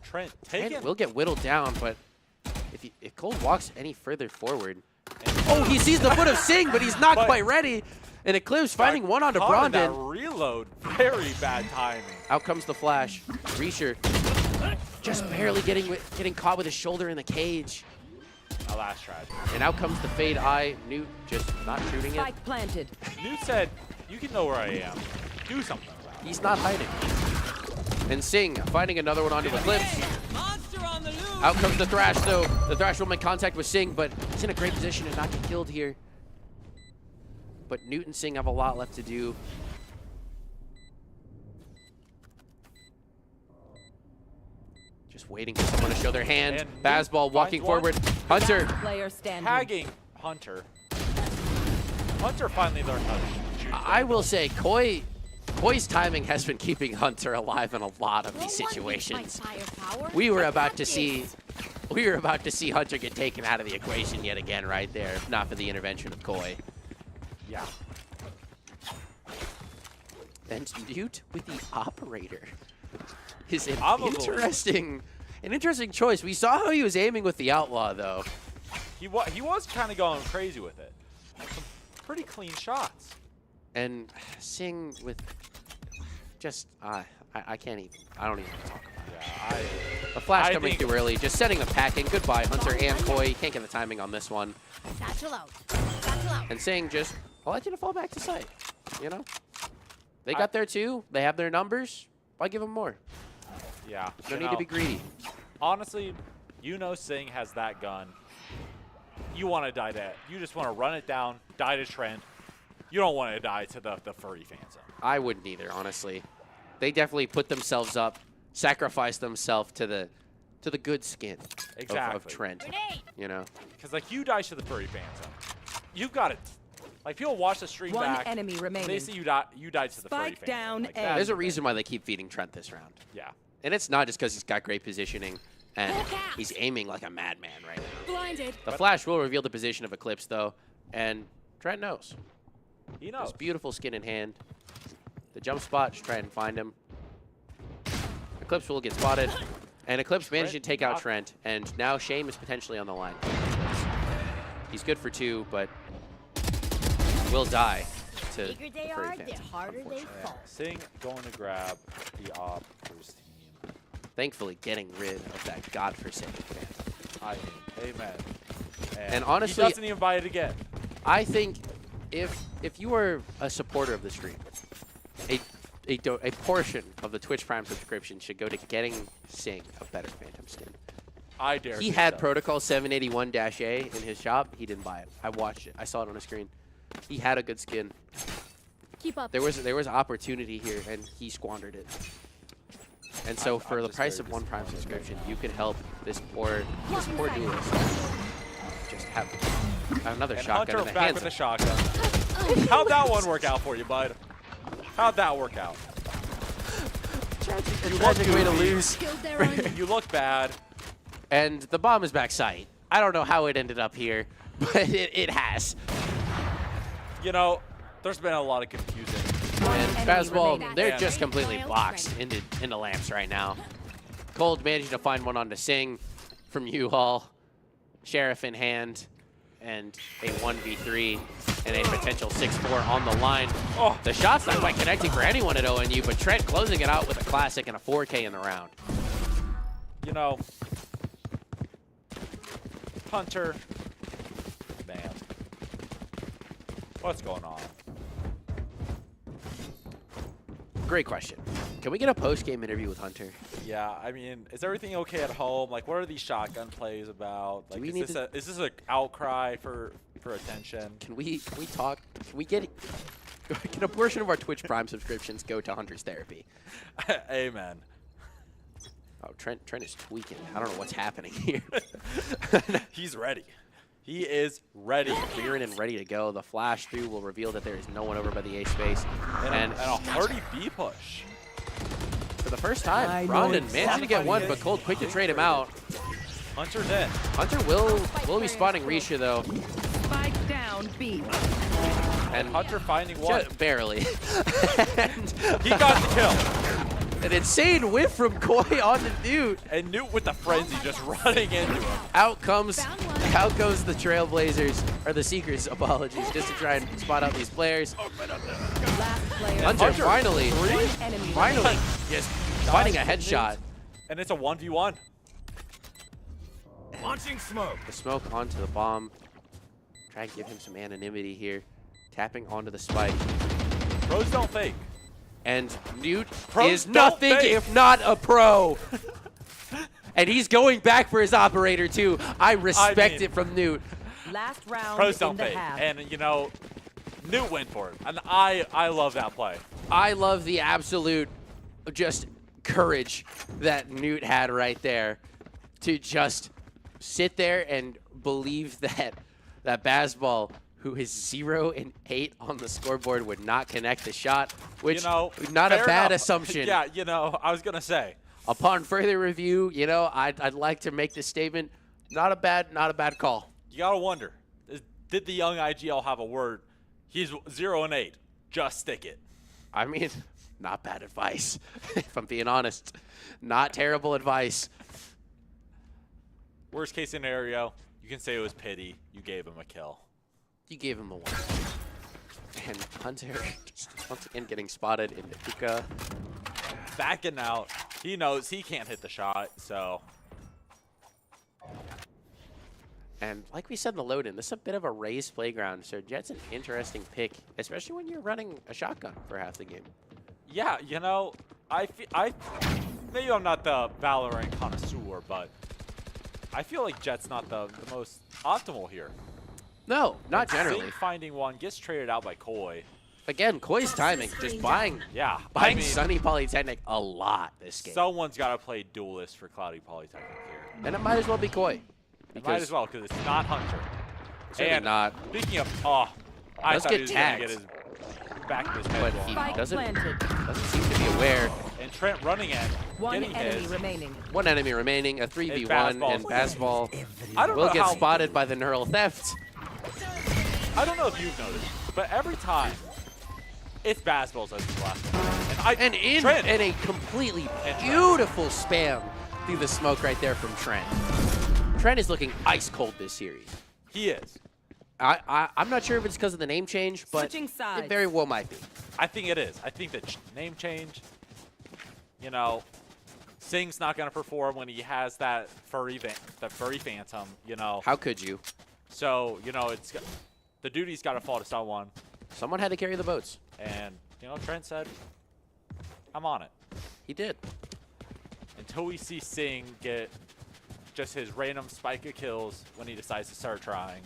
Trent And taken. will get whittled down, but if Cold walks any further forward... Oh, he sees the foot of Singh, but he's not But- quite ready. And Eclipse finding one onto Caught in that Brondon. reload. Very bad timing. Out comes the flash. Reacher just barely getting caught with his shoulder in the cage. A last try. And out comes the fade eye. Newt just not shooting it. Spike planted. Newt said, "You can know where I am. Do something about it." He's not hiding. And Singh finding another one onto Eclipse. Out comes the Thrash, though. The Thrash will make contact with Singh, but he's in a great position to not get killed here. But Newt and Singh have a lot left to do. Just waiting for someone to show their hand. And Bazball Newt walking finds one. forward. Hunter. Player standing. Tagging Hunter. Hunter finally learned how to shoot. I will say, Koi's timing has been keeping Hunter alive in a lot of these situations. We were about to see Hunter get taken out of the equation yet again right there, if not for the intervention of Koi. Yeah. And Newt with the operator is an I'm a interesting choice. We saw how he was aiming with the outlaw, though. He was kind of going crazy with it. Some pretty clean shots. And Singh with just I can't even. I don't even talk about it. Yeah, The flash I coming think- too early, just setting the packing. Goodbye, Hunter and Koi. Can't get the timing on this one. Satchel out. Satchel out. And Singh just, I'll let you to fall back to sight. You know? They got there too. They have their numbers. Why give them more? yeah. No you need know, to be greedy. Honestly, you know Singh has that gun. You want to die to it. You just want to run it down, die to Trent. You don't want to die to the furry Phantom. I wouldn't either, honestly. They definitely put themselves up, sacrificed themselves to the good skin of Exactly. Trent. Grenade. You know? Because, like, you die to the furry Phantom. You've got it. Like, people watch the stream One back. enemy remaining. They see you died to the furry Spike Phantom. down Like, A. that's There's a the reason thing. why they keep feeding Trent this round. Yeah. And it's not just because he's got great positioning and Look out. he's aiming like a madman right now. Blinded. The flash will reveal the position of Eclipse, though, and Trent knows. He knows. His beautiful skin in hand. The jump spot, just try and find him. Eclipse will get spotted, and Eclipse managed to take out Trent, and now Shame is potentially on the line. He's good for 2, but will die to Bigger they Furry are, the Phantom, harder they unfortunately. fall. Singh going to grab the Opers team. Thankfully getting rid of that godforsaken Phantom. I mean, amen. And honestly- he doesn't even buy it again. I think if you are a supporter of the stream, a portion of the Twitch Prime subscription should go to getting Singh a better Phantom skin. I dare. He say had so. Protocol 781-A in his shop. He didn't buy it. I watched it. I saw it on the screen. He had a good skin. Keep up. There was opportunity here, and he squandered it. And so for the just price very of one Prime disappointed. subscription, you can help this poor duelist just have another And shotgun Hunter in the back hands with the of shotgun. How'd that one work out for you, bud? How'd that work out? Tragic way to lose. Killed their own. You look bad. And the bomb is backside. I don't know how it ended up here, but it has. You know, there's been a lot of confusing. And enemy basketball, remaining. they're Yeah. just completely boxed into lamps right now. Cold managing to find one onto Sing from U-Haul. Sheriff in hand. And a 1v3 and a potential 6-4 on the line. Oh. The shot's not quite connecting for anyone at ONU, but Trent closing it out with a classic and a 4K in the round. You know, Hunter, man, what's going on? Great question. Can we get a post-game interview with Hunter? Yeah, I mean, is everything okay at home? Like, what are these shotgun plays about? Like, we is need this an outcry for attention? Can we talk? Can we get? Can a portion of our Twitch Prime subscriptions go to Hunter's therapy? Amen. Oh, Trent is tweaking. I don't know what's happening here. He's ready. He is ready. Clearing and ready to go. The flash through will reveal that there is no one over by the A space. And a hearty B push. For the first time, I know Rondon it's managed to get one, but Cold quick to trade him out. Hunter's in. Hunter will be spotting Risha though, Spike down B. and Hunter finding one. barely. And He got the kill. an insane whiff from Koi on the Newt. And Newt with the frenzy just running into him. Out comes the Trailblazers, or the Seekers, apologies, just to try and spot out these players. Last player. Hunter finally, Enemy finally, just finding a headshot. And it's a 1v1. Launching smoke. The smoke onto the bomb. Try and give him some anonymity here. Tapping onto the spike. Pros don't fake. And Newt Pros is don't nothing fake. if not a pro. And he's going back for his operator too. I respect mean- it from Newt. Last round Pros in don't the fake. half. And, you know, Newt went for it. And I love that play. I love the absolute just courage that Newt had right there to just sit there and believe that Bazball, who is 0 and 8 on the scoreboard, would not connect the shot, which You know, not a fair bad enough. assumption. Yeah, you know, I was going to say. Upon further review, you know, I'd like to make this statement. Not a bad call. You got to wonder, did the young IGL have a word? He's 0 and 8. Just stick it. I mean, not bad advice, if I'm being honest. Not terrible advice. Worst case scenario, you can say it was pity. You gave him a kill. You gave him the one. And Hunter, just once again getting spotted in the hookah. Backing out. He knows he can't hit the shot, so. And like we said in the load-in, this is a bit of a raised playground, so Jet's an interesting pick, especially when you're running a shotgun for half the game. Yeah, you know, maybe I'm not the Valorant connoisseur, but I feel like Jet's not the most optimal here. No, not generally. Sing finding one, gets traded out by Koi. Again, Koi's timing, just buying Yeah, buying I mean, Suny Polytechnic a lot this game. someone's got to play duelist for Cloudy Polytechnic here. And it might as well be Koi. It might as well, because it's not Hunter. Certainly And not. Speaking of, I Let's thought get he was going to tagged. get his back of his But head he blown out. doesn't planted. seem to be aware. And Trent running in, One getting enemy his. remaining. One enemy remaining, a 3v1, Bazball. and Bazball I don't will know get how, spotted by the neural theft. I don't know if you've noticed, but every time it's Bazball's as the last one. And in Trent, a completely And Trent. beautiful spam through the smoke right there from Trent. Trent is looking ice cold this series. he is. I'm not sure if it's because of the name change, but Switching sides. it very well might be. I think it is. I think the name change, you know, Sing's not going to perform when he has that furry phantom, you know. How could you? So, you know, the duty's got to fall to someone. Someone had to carry the boats. And, you know, Trent said, I'm on it. He did. Until we see Sing get just his random spike of kills when he decides to start trying.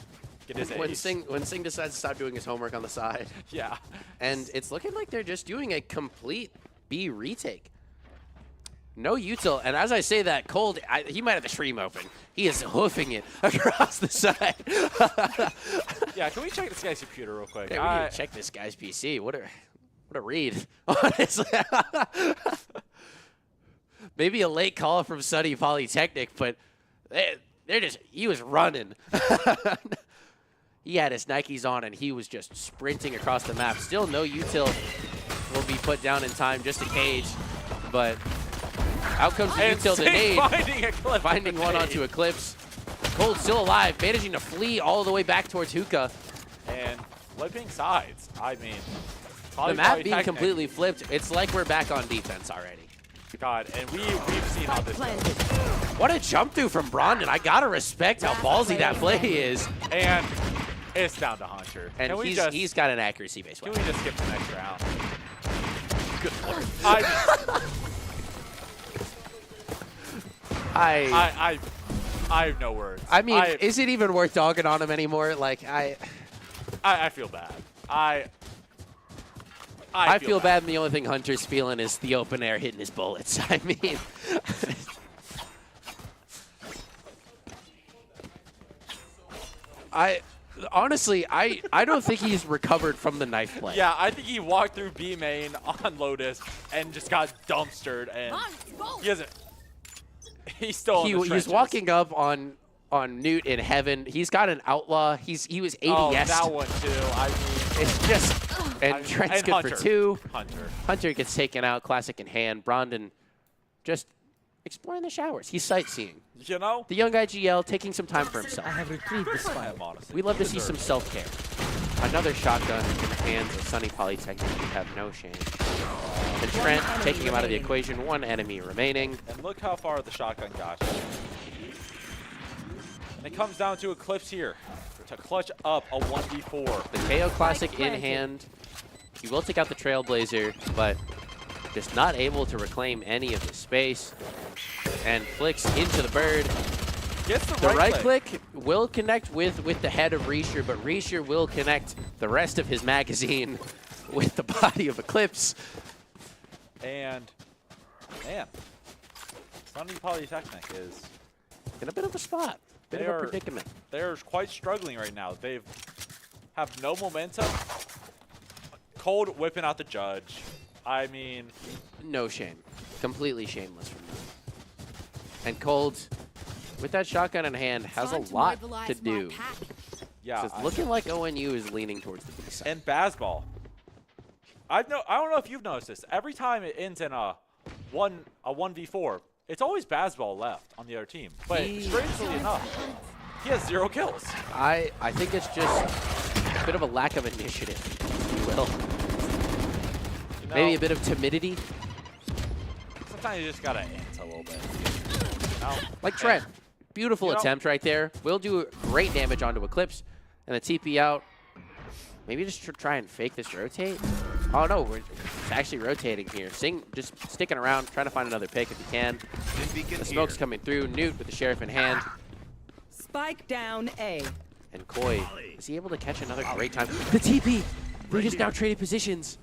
Get his When ace. Sing decides to stop doing his homework on the side. Yeah. And it's looking like they're just doing a complete B retake. No util, and as I say that, Cold, he might have the stream open. He is hoofing it across the side. Yeah, can we check this guy's computer real quick? Yeah, we need to check this guy's PC. What a read, honestly. maybe a late call from Suny Polytechnic, but he was running. He had his Nikes on, and he was just sprinting across the map. Still no util will be put down in time, just a cage. But out comes the util, the nade. Finding one onto Eclipse. Cold still alive, managing to flee all the way back towards Hookah. And flipping sides. I mean, The map being completely flipped, it's like we're back on defense already. God, and we've seen how this goes. What a jump through from Brondon. I gotta respect how ballsy that play is. And it's down to Hunter. And he's got an accuracy base Can weapon. we just skip the next round? Good lord. I have no words. I mean, is it even worth dogging on him anymore? Like, I feel bad. I feel bad, and the only thing Hunter's feeling is the open air hitting his bullets. I mean, honestly, I don't think he's recovered from the knife play. Yeah, I think he walked through B main on Lotus and just got dumpstered, and he hasn't. He's still in the trenches. He's walking up on Newt in heaven. He's got an outlaw. He was 80 Oh, yes. that one too. I mean, It's just and Trent's good Hunter. for 2. Hunter Gets taken out, classic in hand. Brondon just exploring the showers. He's sightseeing. You know, The young guy GL taking some time for himself. I have retrieved the spy. honestly, We love to see some self-care. Another shotgun in the hands of Suny Polytechnic. You have no shame. And Trent taking him out of the equation. 1 enemy remaining. and look how far the shotgun got you. And it comes down to Eclipse here to clutch up a 1v4. The KO Classic in hand. He will take out the Trailblazer, but just not able to reclaim any of the space. And flicks into the bird. Gets The right click will connect with the head of Reisher, but Reisher will connect the rest of his magazine with the body of Eclipse. And man, Suny Polytechnic is In a bit of a spot. Bit of a predicament. They're quite struggling right now. They have no momentum. Cold whipping out the judge. I mean, No shame. Completely shameless from them. And Cold, with that shotgun in hand, has a lot to do. yeah. So it's looking like ONU is leaning towards the B side. And Bazball. I don't know if you've noticed this. Every time it ends in a 1v4, it's always Bazball left on the other team. But strangely enough, he has 0 kills. I think it's just a bit of a lack of initiative, if you will. You know, Maybe a bit of timidity. sometimes you just gotta int a little bit. You know? Like Trent. Beautiful You know- attempt right there. Will do great damage onto Eclipse. And the TP out. Maybe just try and fake this rotate. Oh, no. It's actually rotating here. Sing just sticking around, trying to find another pick if he can. The smoke's coming through. Newt with the Sheriff in hand. Spike down A. And Koi, is he able to catch another great time? The TP! They just now traded positions.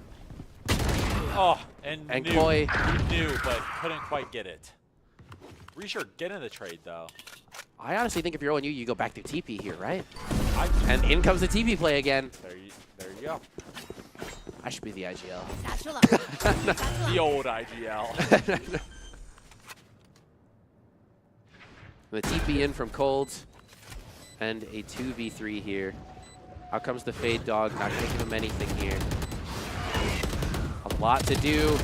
Oh, and And knew, Koi. he knew, but couldn't quite get it. Reisher getting the trade, though. I honestly think if you're ONU, you go back to TP here, right? I, And in comes the TP play again. there you go. I should be the IGL. Satchel out. Satchel out. The old IGL. The TP in from Cold. And a 2v3 here. Out comes the Fade Dog. Not going to give him anything here. A lot to do.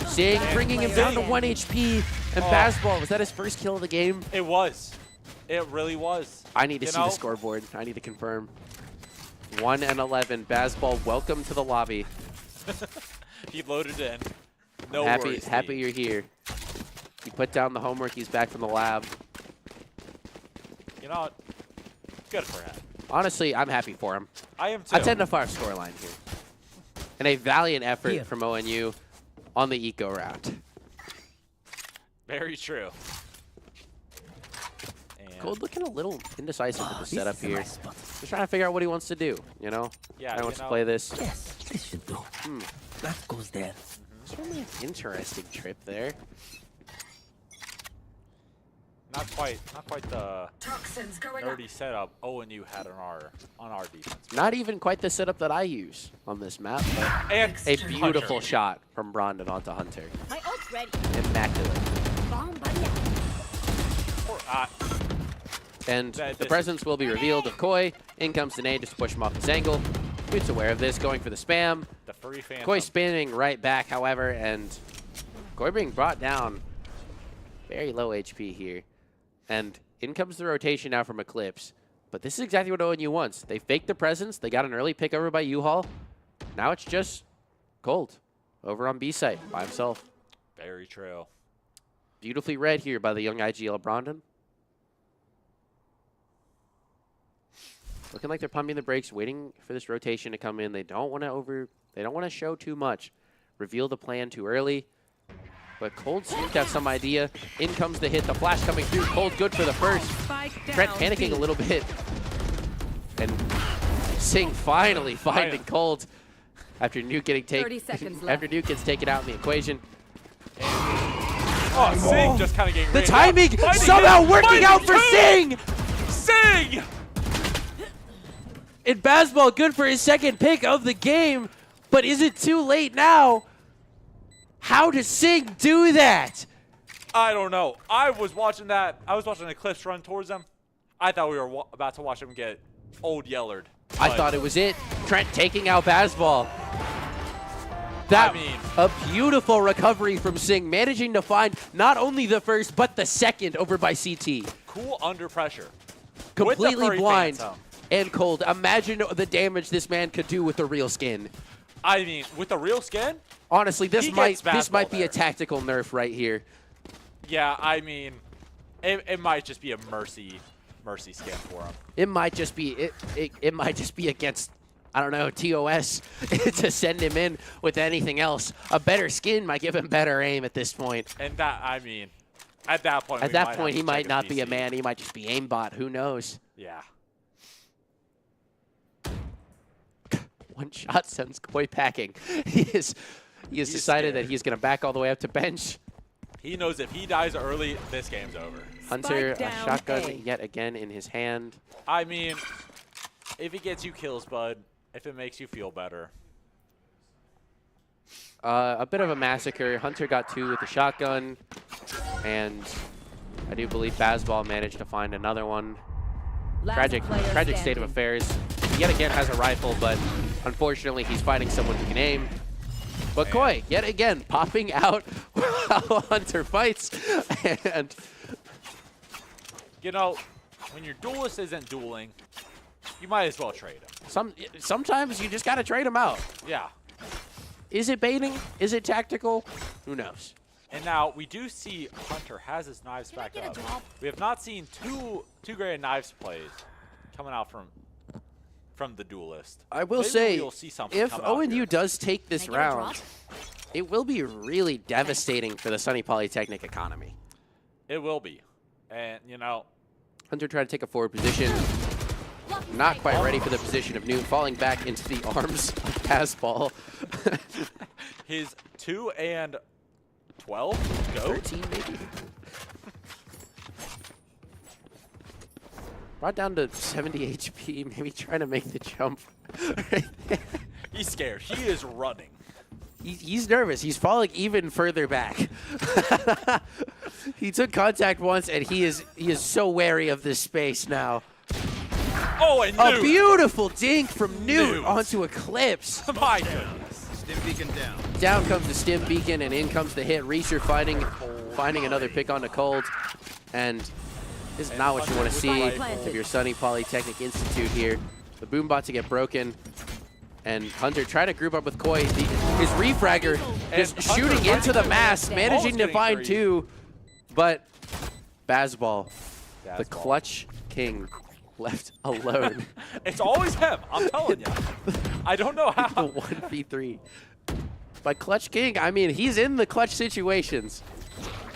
Sing bringing him down to 1 HP. And Bazball, was that his first kill of the game? It was. It really was. I need to You see know? the scoreboard. I need to confirm. 1 and 11. Bazball, welcome to the lobby. He loaded in. No Happy worries. you're here. He put down the homework. He's back from the lab. You know what? Good for him. Honestly, I'm happy for him. I am too. A 10-5 scoreline here. And a valiant effort Here. from ONU on the eco round. Very true. And Cold looking a little indecisive with the This setup is a here. nice spot. Just trying to figure out what he wants to do, you know? Yeah, How he you wants to know- play this. Yes, this should do. That goes there. It's really an interesting trip there. not quite the nerdy setup ONU had on our defense. Not even quite the setup that I use on this map, but And a beautiful Hunter. shot from Brondon onto Hunter. My ult's ready. Immaculate. Bomb buddy out. Or, And That- the this- presence will be revealed of Koi. In comes Suny just to push him off this angle. Dude's aware of this, going for the spam. the furry phantom. Koi spinning right back, however, and Koi being brought down. Very low HP here. And in comes the rotation now from Eclipse. But this is exactly what ONU wants. They faked the presence. They got an early pick over by U-Haul. Now it's just Cold over on B site by himself. Very true. Beautifully read here by the young IGL Brondon. Looking like they're pumping the brakes, waiting for this rotation to come in. They don't want to show too much. Reveal the plan too early. But Cold seems to have some idea. In comes the hit, the flash coming through. Cold good for the first. Spike Trent down panicking B. a little bit. And Singh finally finding Cold after Nuke getting 30 seconds left. after Nuke gets taken out in the equation. Oh, Sing just kind of getting The rained out. timing Fighting somehow him. working Fighting out for too. Singh! Sing! And Bazball good for his second pick of the game, but is it too late now? How does Singh do that? I don't know. I was watching that. I was watching Eclipse run towards them. I thought we were about to watch him get old Yellered. I but thought it was it. Trent taking out Bazball. That, I mean- a beautiful recovery from Singh, managing to find not only the first, but the second over by CT. cool under pressure. Completely furry blind phantom. and Cold. Imagine the damage this man could do with the real skin. I mean, with the real skin, Honestly, this He might gets Bazball be a there. tactical nerf right here. yeah, I mean, it might just be a mercy skin for him. It might just be it might just be against, I don't know, TOS to send him in with anything else. A better skin might give him better aim at this point. And that, I mean, at that point, At we that might point, have he to might check not his be a PC. man. He might just be aimbot. Who knows? Yeah. One shot sends Koi packing. He has decided scared. that he's going to back all the way up to bench. He knows if he dies early, this game's over. Hunter, a down shotgun A. yet again in his hand. I mean, if it gets you kills, bud, if it makes you feel better. A bit of a massacre. Hunter got 2 with the shotgun, and I do believe Bazball managed to find another one. Last Tragic player state of standing. affairs. He yet again has a rifle, but unfortunately he's fighting someone who can aim. But Koi, yet again, popping out while Hunter fights. And You know, when your duelist isn't dueling, you might as well trade him. sometimes you just got to trade him out. Yeah. Is it baiting? Is it tactical? Who knows? And now we do see Hunter has his knives Can I back get a up. drop? We have not seen two great knives plays coming out from the duelist. I will Maybe say, we'll see something if come out ONU here. does take this Can I get a round, drop? it will be really devastating for the Suny Polytechnic economy. It will be. And, you know, Hunter tried to take a forward position. Not quite ready for the position of Noon, falling back into the arms of Bazball. his 2 and 12 go. 13 maybe? Brought down to 70 HP, maybe trying to make the jump. Right there. He's scared. He is running. He's nervous. He's falling even further back. He took contact once, and he is so wary of this space now. Oh, and A Newt. beautiful dink from Newt Newt. onto Eclipse. My goodness. Stim beacon down. Down comes the Stim Beacon, and in comes the hit. Reacher finding another pick onto Cold. And this is not what you want to see of your Suny Polytechnic Institute here. The boom about to get broken. And Hunter trying to group up with Koi. His refragger just Hunter shooting into the running mass, away. managing to Getting find 3. 2. But Bazball, the Bazball. clutch king, left alone. It's always him. I'm telling you. I don't know The how. 1v3. But Clutch King, I mean, he's in the clutch situations.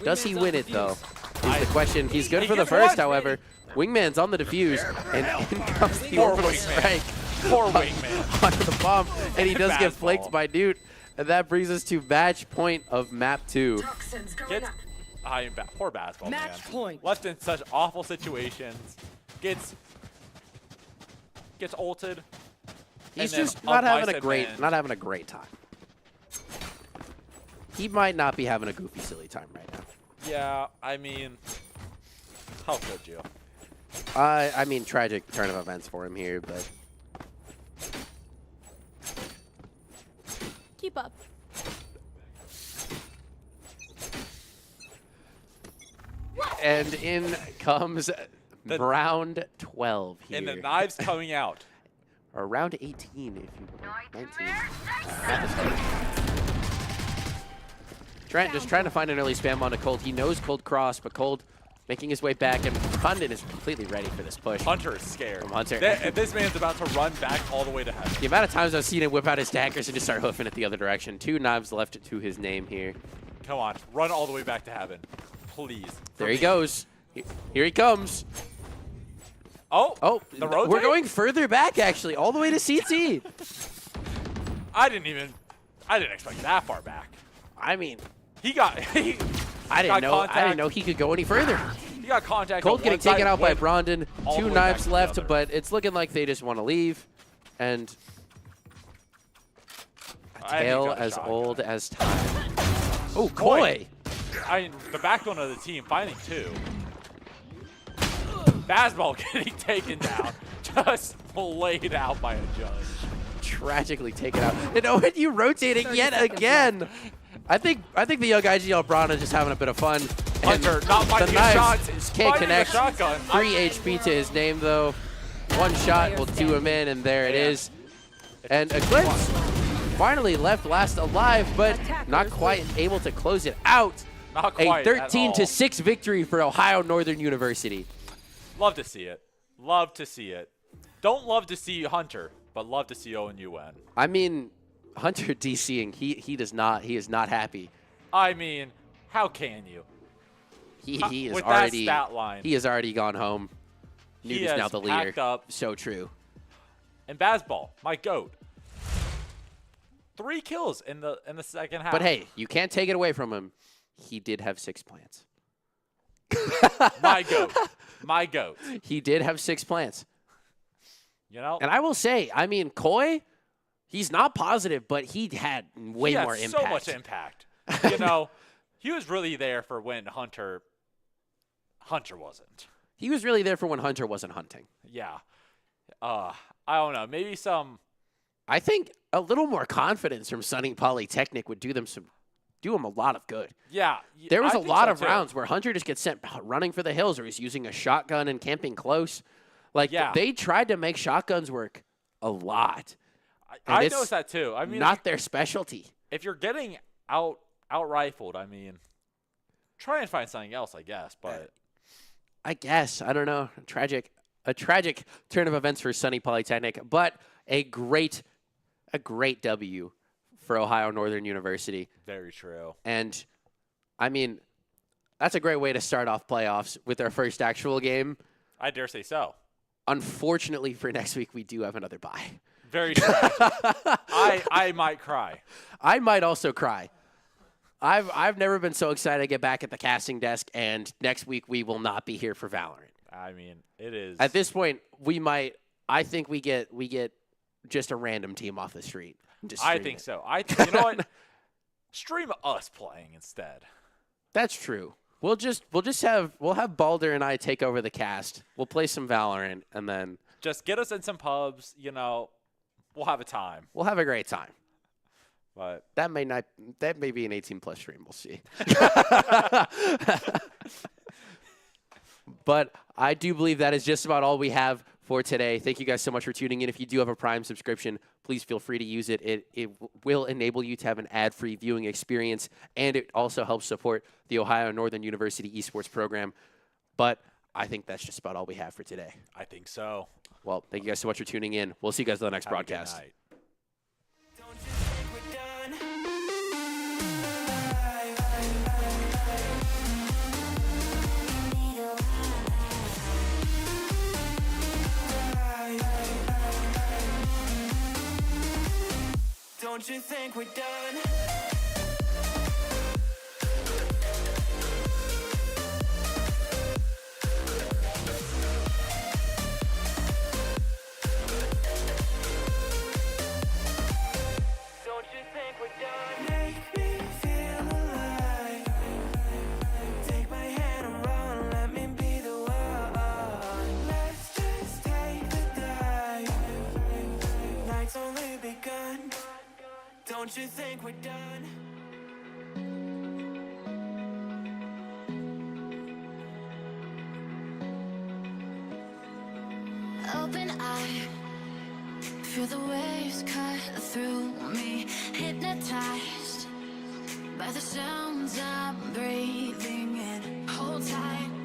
Does he win it, though? Is the question. He's good He for the gets first, one. however. Wingman's on the defuse, and in comes the Poor orbital Wingman. strike Poor Wingman. onto the bomb, and he does get Fastball. flaked by Newt. And that brings us to match point of map 2. Gets, poor basketball man. Match point. Left in such awful situations. Gets ulted. He's and then just up not by having a great, advantage. not having a great time. He might not be having a goofy, silly time right now. Yeah, I mean, how could you? I mean, tragic turn of events for him here, but Keep up. and in comes round 12 here. And the knives coming out. Or round 18, if you will. 19. Trent just trying to find an early spam onto Cold. He knows Cold cross, but Cold making his way back, and Pundit is completely ready for this push. Hunter is scared. From Hunter. This man's about to run back all the way to heaven. The amount of times I've seen him whip out his daggers and just start hoofing it the other direction. 2 knives left to his name here. Come on, run all the way back to heaven. Please. There he goes. Here he comes. Oh, the road. We're going further back, actually, all the way to CT. I didn't expect that far back. I mean, I didn't know he could go any further. He got contact. Cold getting taken out by Brondon. all the 2 way knives back to the left, other. but it's looking like they just want to leave. And a I think tale got a as shotgun. old as time. Oh, Koi. I mean, the backbone of the team finding 2. Bazball getting taken down, just laid out by a judge. Tragically taken out. And ONU rotating yet again. I think the young IGL Brondon just having a bit of fun. Hunter And not the finding a knives shot. can't Finding a connect. shotgun. 3 HP to his name, though. 1 shot will do him in, and there it Yeah. is. And Eclipse finally left last alive, but not quite able to close it out. Not A quite at 13-6 victory for Ohio Northern University. Love to see it. Love to see it. Don't love to see Hunter, but love to see ONU win. I mean, Hunter DCing, he is not happy. I mean, how can you? He is with that already stat line. he has already gone home. He Nude is has now the leader. packed up. So true. And Bazball, my goat. 3 kills in the second half. But hey, you can't take it away from him. He did have 6 plants. My goat. My goat. He did have 6 plants. You know? And I will say, I mean, Koi, he's not positive, but he had way He had more impact. so much impact. You know, he was really there for when Hunter wasn't. He was really there for when Hunter wasn't hunting. Yeah. I don't know. Maybe some. I think a little more confidence from Suny Polytechnic would do them a lot of good. Yeah. There was I a think lot so of too. rounds where Hunter just gets sent running for the hills, or he's using a shotgun and camping close. Like, Yeah. they tried to make shotguns work a lot. And I it's noticed that too. I mean, not their specialty. if you're getting out rifled, I mean, try and find something else, I guess. But I guess. I don't know. A tragic turn of events for Suny Polytechnic, but a great W for Ohio Northern University. very true. And, I mean, that's a great way to start off playoffs with their first actual game. I dare say so. Unfortunately for next week, we do have another bye. Very tragic. I might cry. I might also cry. I've never been so excited to get back at the casting desk, and next week we will not be here for Valorant. I mean, it is. At this point, I think we get just a random team off the street. and just I stream think it. so. You know what? Stream us playing instead. That's true. We'll have Balder and I take over the cast. We'll play some Valorant, and then Just get us in some pubs. You know, we'll have a time. we'll have a great time. But That may be an 18+ stream. We'll see. But I do believe that is just about all we have for today. Thank you guys so much for tuning in. If you do have a Prime subscription, please feel free to use it. It will enable you to have an ad-free viewing experience, and it also helps support the Ohio Northern University esports program. But I think that's just about all we have for today. I think so. Well, thank you guys so much for tuning in. We'll see you guys on the next Have a good broadcast. night. Don't you think we're done? Don't you think we're done? Don't you think we're done? Make me feel alive. Take Don't you think we're done? Open eye, feel the waves cut through me. Hypnotized by the sounds I'm breathing in. Hold tight.